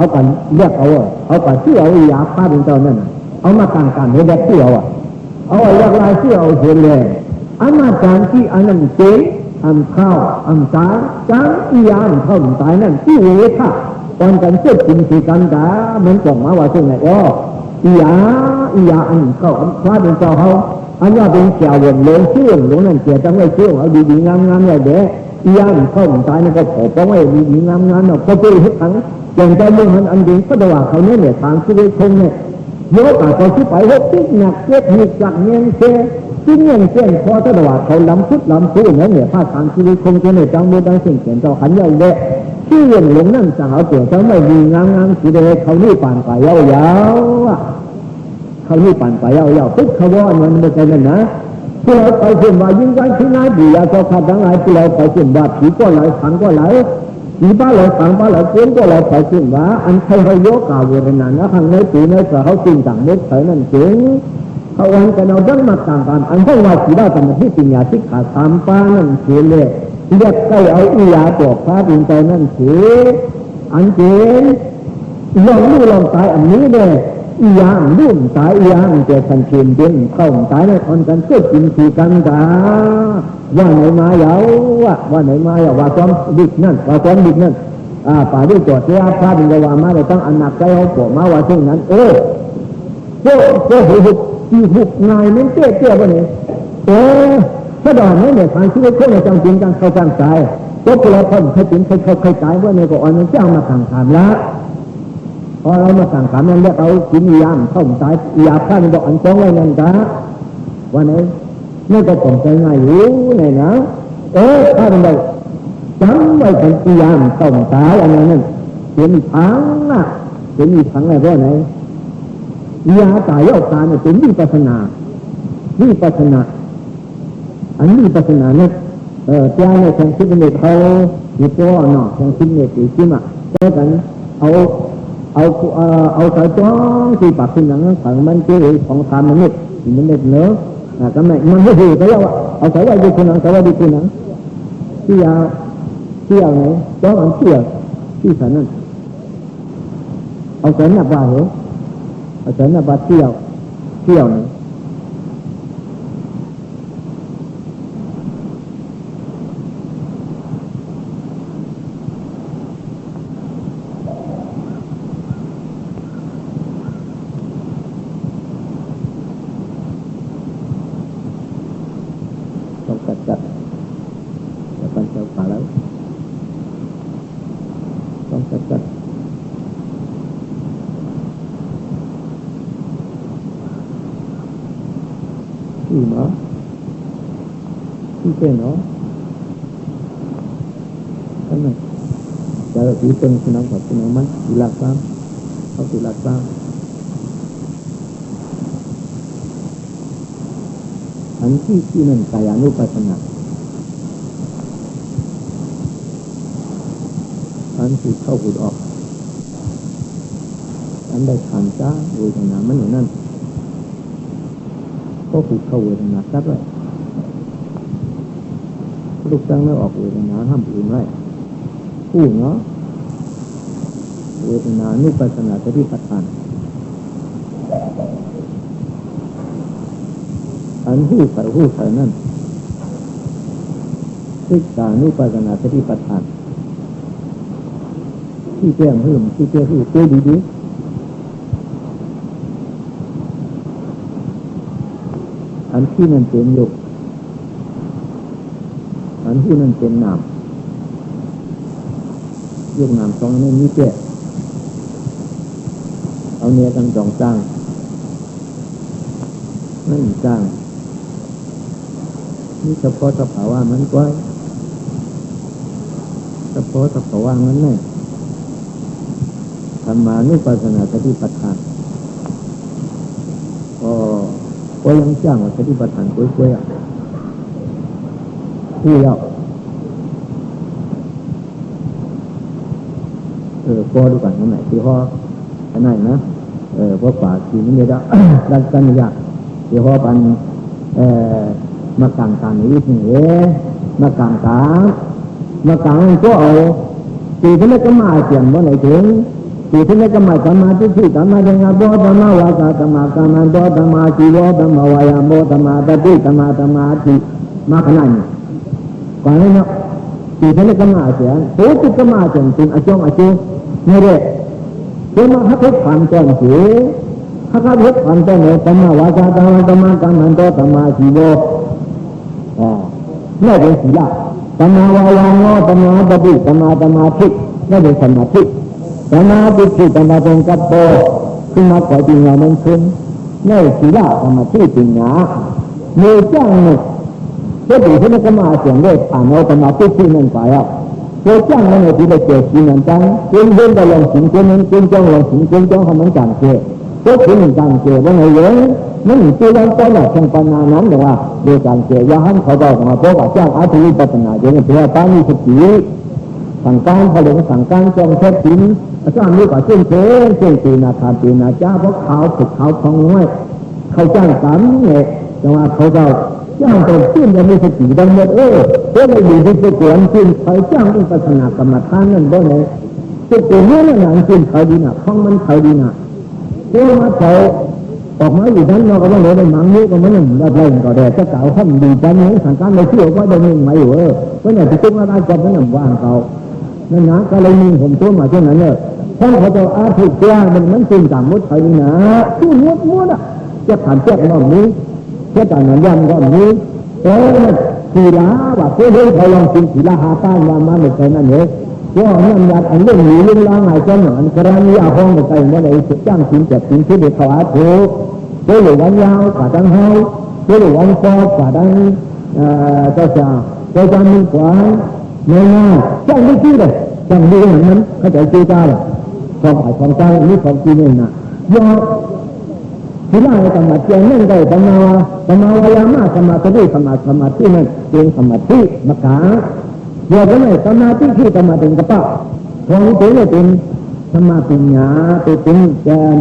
ากันเรียกเอากันที่เอาอยาพาเป็นเจ้านั่นเอามาต่างกันให้เด็กที่เอาเรียกไล่ที่เอาเห็นเลยอันนั้นจังที่อันนั้นเจ๊อันข้าวอันตาจังอียานเข้าตายนั่นที่เวท่าตอนกันเกิดจริงสิกันดามันส่งมาว่าซึ่งไหนอียาอันเข้าอันพาเป็นเจ้าเขาอันว่าเป็นเกี่ยววนลงชื่อลงนั่นเกี่ยวจังไว้ชื่อเอาดีๆงามๆเลยเด้ย่านเข้าตายนี่ก็ขอเพราะว่าดีๆงามๆเนาะก็เป็นให้ทั้งอย่างใจเมืองมันอันดีก็ได้ว่าเขาเนี่ยทางชีวิตคงเนี่ยเยอะกว่าเขาที่ไปว่าติ๊กหนักเจ็บหนักจักเงี้ยเช่ที่เงี้ยเช่นพอถ้าได้ว่าเขาล้ำชุดล้ำคู่เนี่ยภาคทางชีวิตคงจะเนี่ยจังมือดังสิ่งเขียนเจ้าขันใหญ่เด้ชื่อเรื่องหลงนั่นสาวเตี่ยวเจ้าไม่ดีงามๆสีแดงเขานี่ป่านไปยาวๆเขานี่ป่านไปยาวๆปุ๊บเขาว่ามันไม่ใช่นั่นนะที่เราไปเห็นว่ายิ่งใหญ่ที่น่าดีอยากจะขัดทั้งหลายที่เราไปเห็นว่าผีก็ไหลฝังก็ไหลผีบ้าไหลฝังบ้าไหลเกินก็ไหลไปเห็นว่าอันใครเขาโยกกาวเวรนานะทางในปีในเสือเขาจริงต่างเม็ดเสือนั่นเจ๋งเขาวันกันเอาดั้งมาต่างกันอันที่ว่าสีได้แต่ที่ปัญญาที่ขาดตามป้านั่นเจ๋งเลยเรียกใกล้เอาอียาตัวพระดินใจนั่นเจ๋งอันเจ๋งลองดูลองตายอันนี้เลยอียางรุ่นตายอียางเจ้าสันเชียนเด่นเข้าตายในคนกันก็กินสีกันดาว่าไหนมาเยาว่าไหนมาเยาว่าความดิบนั่นว่าความดิบนั่นป่าด้วยจอดเสียพระดินว่ามาเลยต้องอันหนักใจเขาปวดมาว่าช่วงนั้นพวกหุบนายมันเตี้ยวันนี้ถ้าดอกนี้เนี่ยทางชีวิตเขาเนี่ยจังจริงจังเขาจังใจพวกเราคนเคยกินเคยตายว่าเนี่ยก็อ่อนมันเจ้ามาสั่งถามละพอเรามาสั่งถามนั่นเรียกเอากินยามเข้าตายยาพระนี่บอกอันจ้องไว้นั่นจ้าวันนี้นี่ก็ผมใจง่ายอยู่เนี่ยนะถ้าเป็นแบบจำไว้เป็นยามเข้าตายอันนั้นเป็นพังเป็นอะไรเพราะไหนยาตายยอดตายเนี่ยเป็นวิปัสสนาอันวิปัสสนาเนี่ยเจ้าเนี่ยทางคิดเนี่ยเขาอยู่ตัวเนาะทางคิดเนี่ยตีจิ้มแล้วกันเอาสายจ้องที่ปากขึ้นหนังฝั่งมันเจอของตามมันนิดมันเด็ดเนื้อก็มันไม่ดีก็แล้วเอาสายไว้ดีขึ้นหนังสายไว้ดีขึ้นหนังที่ยาไหนจ้องอันเชี่ยที่สันนั่นเอาสายหน้าบ้าเหรอเอาสายหน้าบ้าเที่ยวไหนจัดแล้วกันเจ้าป่าแล้วต้องจัดที่หมอที่เป็นเนาะนั่นไงจะที่เป็นสนามกับสนามมันดีหลักซ้ำเขาดีหลักซ้ำอันที่นั่นกายานุปัสสนาอันที่เข้าหูออกอันได้ผ่านจ้าโดยทางนั้นมันอย่างนั้น ก็ผูกเข้าเวทนาซัดไว้ลูกตั้งไม่ออกเวทนาห้ามอื่นไว้ผู้เนาะเวทนานุปัสสนาสติปัฏฐานอันผู้ใส่นั่นศึกษานุปัสสนาสติปัฏฐานที่แก้มหื่มที่แก้หื่มเต้ดีอันที่นั่นเป็นยกอันที่นั่นเป็นนามยกนามสองนี้มีแก่เอาเนื้อกันจองจ้างไม่จ้างนี่เฉพาะสภาวะมันก้อยเฉพาะสภาวะมันไม่ธรรมานุปัสสนาสติปัฏฐานก็ยังจ้างว่าสติปัฏฐานกล้วยๆอ่ะที่เราก็ดูกันนั่นไหนที่ห้ออันไหนนะเพราะป่าสีนี้จะดันกันยากที่ห้อปันมากางการนี้นี่มากางก็เอาตีที่นั่นก็มาเสียงว่าไหนถึงตีที่นั่นก็มาธรรมะที่ธรรมะยังไงบ่ธรรมะวาจาธรรมะกรรมบ่ธรรมะชีวะธรรมะวายามบ่ธรรมะตติธรรมะที่มาขนาดนี้ก่อนนี้เนาะตีที่นั่นก็มาเสียงโหติก็มาเสียงเป็นอาจงอาชีไม่ได้เดี๋ยวมาฮักทุกผ่านต้นสีฮักทุกผ่านต้นเนี่ยธรรมะวาจาธรรมะกรรมบ่ธรรมะชีวะนี่เป็นศีลธรรมะวายามธรรมะตติธรรมะที่นี่เป็นสมาธิธรรมะที่ธรรมะเป็นกัปโตขึ้นมาขอจริงเรามันขึ้นนี่ศีลธรรมะที่จริงนะมีจ้างเนี่ยก็ถือที่นั่นก็มาเสียงเลขผ่านเอาธรรมะที่นั่นไปอ่ะโดยจ้างนั่นเนี่ยที่ได้เกิดสิ่งนั้นจังเกินเดินไปลงสิ่งเกินนั้นเกินจ้องลงสิ่งเกินจ้องเขาเหมือนกันเกิดก็ถึงการเกิดว่าไงเยอะนั่นคือเราต้องหลักทางปัญญานั้นแต่ว่าโดยการเกิดยาหันเขาบอกมาเพราะว่าจ้างอาชีพปัญญาเดี๋ยวนี้เพื่อตามีสติสั่งการผลิตสั่งการจองเช็ดสินสร้างนี้ก็เช่นตีนาคาตีนาจ้าเพราะเขาถูกเขาทองน้อยเขาจ้างสามเนี่ยแต่ว่าเขาเจ้าจ้างตัวขึ้นจะมีสติดังหมดเพราะไม่ดีที่จะเกิดขึ้นเขาจ้างอุปสรรคกรรมฐานนั่นบ่ไหนจะเกิดเมื่อไหร่ขึ้นเขาดีนะท้องมันเขาดีนะเพราะว่าเขาออกมาอยู่นั้นเราก็ว่าเลยมังนี้ก็มันหนึ่งได้เลยก็ได้จะกล่าวท่านดีใจนี้สั่งการไม่เชื่อว่าได้เงินไหมอยู่เพราะเนี่ยที่ตุ้งอะไรจะไม่หนำว่างเขานั่นนะก็เลยมีผมตัวมาเช่นนั้นเนี่ยท่านเขาจะอาถูกแก้มันจริงตามมุดไทยนะที่มุดอ่ะจะผ่านแก้ก็มีจะผ่านนั้นยันก็มีศีลาว่าเพื่อให้เขาลองกินศีลาหาต้านมาไม่ใช่นั่นเลยว่านั่นยันอันเรื่องหนีเรื่องล้างหายใจหนังกรณีอาห้องไปเมื่อไหร่จะจ้างสินจัดสินที่เด็กเขาอาถูกเพื่อวันยาวกว่าดังเฮาเพื่อวันฟอดกว่าดังเจ้ามีกว่าง่ายๆจ้างไม่คิดเลยจ้างดีเหมือนนั้นเขาใจเจ้าเลยความหมายของเจ้านี่ของจริงเลยนะยอที่ล่าในธรรมะเจียนนั่นได้ธรรมะวายามะธรรมะที่ธรรมะที่นั่นเป็นธรรมะที่มะกาเดี๋ยวก็เลยธรรมะที่ธรรมะเป็นกระเป๋าของตัวเนี่ยเป็นธรรมะปัญญาเป็นแกน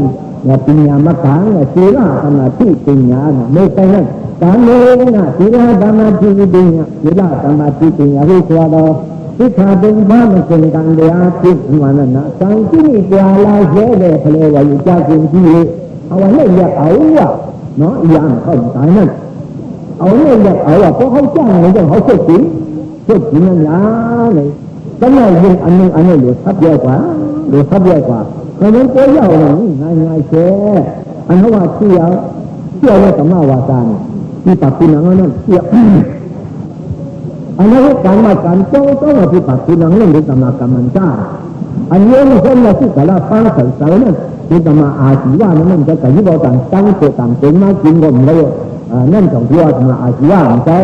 ปัญญามะกาศีลธรรมะที่ปัญญาไม่ใช่นั่นการเมืองศีลธรรมะที่ปัญญาศีลธรรมะที่ปัญญาวิชาดอที่ขาเป็นบ้านเป็นการเลี้ยงที่มันนั่นนะสังที่มีตัวลายเชื่อเลยทะเลว่าอยู่จากสิ่งที่เอาไว้เนี่ยอยากเอาอ่ะเนาะอย่างเขาตายนั่นเอาเนี่ยอยากเอาอ่ะเพราะเขาจ้างเนี่ยเขาเชื่อจริงนั่นนะเลยก็เลยยิงอันนี้หลุดทับเยอะกว่าเพราะนั้นตัวเยอะหนึ่งง่ายเชื่ออันนั้นว่าเชื่อในธรรมะวาจาที่ปักที่หนังนั่นเชื่ออันนี้การมาการต้องมาที่ปักที่หนังเรื่องธรรมะกรรมันจ้าอันนี้ไม่ใช่มาที่แต่ละฟังใส่นั่นที่ธรรมะอาชีวะนั่นจะแต่ยี่บอกต่างตั้งตัวต่างเป็นมากินก็ไม่ได้นั่นของที่ว่าธรรมะอาชีวะของเขา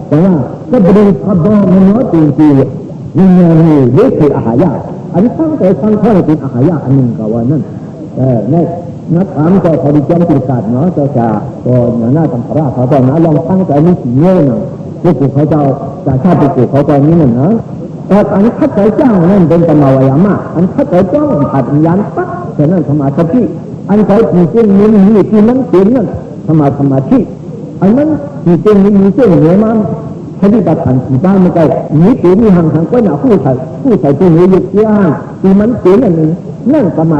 แต่ว่าก็บริพับมันน้อยจริงๆนี่เรื่องคืออาหารยากอันนี้ตั้งแต่ฟังเขาเป็นอาหารยากอันหนึ่งก็ว่านั่นนักถามก็พอดีจำติดกัดเนาะจะก็หน้าตำราเขาบอกนะลองตั้งใจมีสีเงี้ยหน่อยพวกเขาจะชาติพวกเขาจะนี้หนึ่งนะแต่อันคัดใจจ้างนั่นเป็นธรรมวายามะอันคัดใจจ้างผัดยันปั๊บแต่นั่นธรรมะที่อันใจจริงๆมีที่นั่นเป็นนั่นธรรมะที่อ อันนั้นมีเส้นมีเส้นเหนือมันใช้ที่ตัดผ่านสีบ้านไม่ได้มีตัวมีห่างก็หนาผู้ใส่ตัวเหนือยุกย่างที่มันเปลี่ยนอะไรนั่นประมา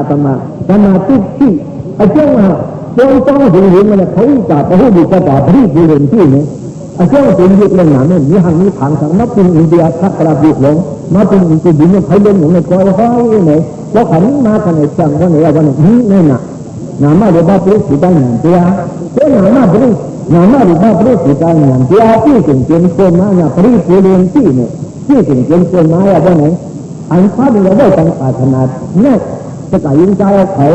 ทุกที่ไอ้เจ้ามาโดยต้องถึงเห็นมันเลยเขาจับไปให้ดูกระดาษที่ดูเห็นที่เนี่ยไอ้เจ้าถึงยุคเรื่องหนาเนี่ยมีห่างมีทางสังนับเป็นอินเดียทักกระบุกหลงมาเป็นอินเดียดินเนี่ยใครเล่นหนุ่มในก้อยห้อยเนี่ยแล้วขันมาขนาดจังวันไหนวันนี้นี่น่ะนามาเดี๋ยวบ้าปลื้มสีได้หนังเดียเจ้านามาปลื้มนามาเดี๋ยวบ้าปลื้มสีได้หนังเดียที่ถึงเจนคนมาเนี่ยปลื้มผู้เรียนที่เนี่ยที่ถึงเจนคนมาอะวันไหนอันพาดเราได้ตั้งปาถนาเนี่ยจะกลายยิงใจเขา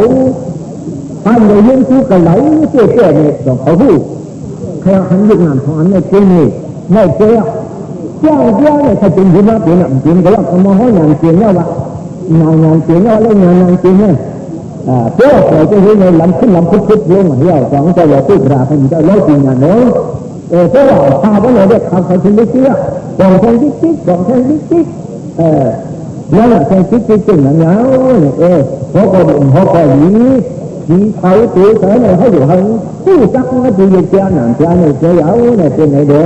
ท่านเลยยังคู่กันไหลเจ๊เนี่ยต้องเขาพูดใครหันยุคนั้นของอันเนี่ยเจ๊นี่ไม่เจ๊เจ้าเนี่ยถ้าจริงที่มาเปลี่ยนจริงก็แล้วก็มองให้งานเปลี่ยนแล้วว่างานเปลี่ยนแล้วแล้วงานเปลี่ยนเนี่ยเจ้าใครจะเห็นในลำขึ้นลำพุดลงเหี้ยสองใจว่าพูดราเป็นเจ้าเล่าจริงงานเนาะเจ้าพาไปเลยเด็กเขาใครถึงไม่เชื่อสองแทงจิ๊กแล้วแทงจิ๊กจริงๆแล้วเขาก็นี้ที่เขาตัวเธอเนี่ยเขาอยู่ห้องผู้ซักก็ตัวเจ้าหนังเจ้าเนี่ยเจ้าเนี่ยเป็นไงเด้อ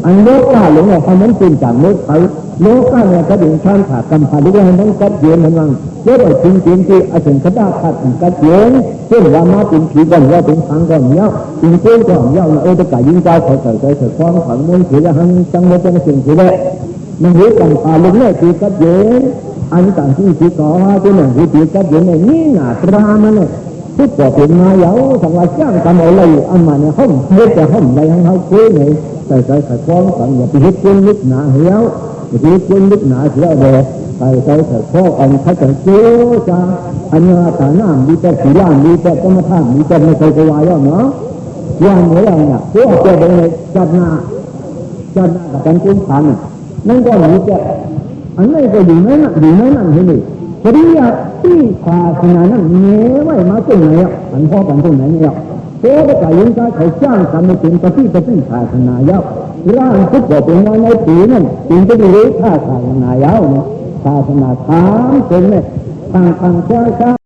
อันโลกาหลงเนี่ยเขาเหมือนเป็นจากโลกเขาโลกาเนี่ยเขาดึงช่างขาดกำพันด้วยให้มันกัดเย็นมันวังเจ้าบอกจริงที่อาจารย์เขาได้ขาดกัดเย็นเช่นว่ามาเป็นผีก่อนว่าเป็นทางก่อนเนี้ยจริงก่อนเนี้ยจะก่ายยิงใจเขาใส่ความขันมันถือจะหันจังเลยจังสิ่งที่ได้มันรู้กันป่าลงเนี่ยคือกัดเย็นอันต่างที่ที่ก่อตัวหนึ่งคือกัดเย็นเนี่ยนี่หนาตรามันเนี่ยทุกตัวเป็นมาเยาสังวาจ้างทำอะไรอันมาเนี่ยห้องเฮ็ดแต่ห้องใดห้องเขาคุยเนี่ยใส่คล้องกันอย่าไปเฮ็ดจนลึกหนาเหี้ยวอย่าไปเฮ็ดจนลึกหนาเสียเลยใส่ข้ออันเขาจะเชื่อจ้าอันนี้ฐานะมีแต่สีล่างมีแต่กรรมฐานมีแต่ไม่เคยจะวายแล้วเนาะย่างเนี่ยตัวเจ้าเป็นจัดหน้ากับการคุ้มพันนั่นก็มีแต่อันนี้ก็อยู่นั่นเห็นไหมปริยัติที่ศาสนานั้นเงี้ยไม่มาตรงไหนอ่ะอันพ่อกันตรงไหนเนี่ยเพราะว่าการยังการเขาจ้างกันในเป็นปฏิศาสนาเยาร่างทุกข์เป็นงานในปีนั้นจึงจะได้รู้ท่าศาสนาเยาเนี่ยศาสนาถามเป็นเนี่ยต่างช้า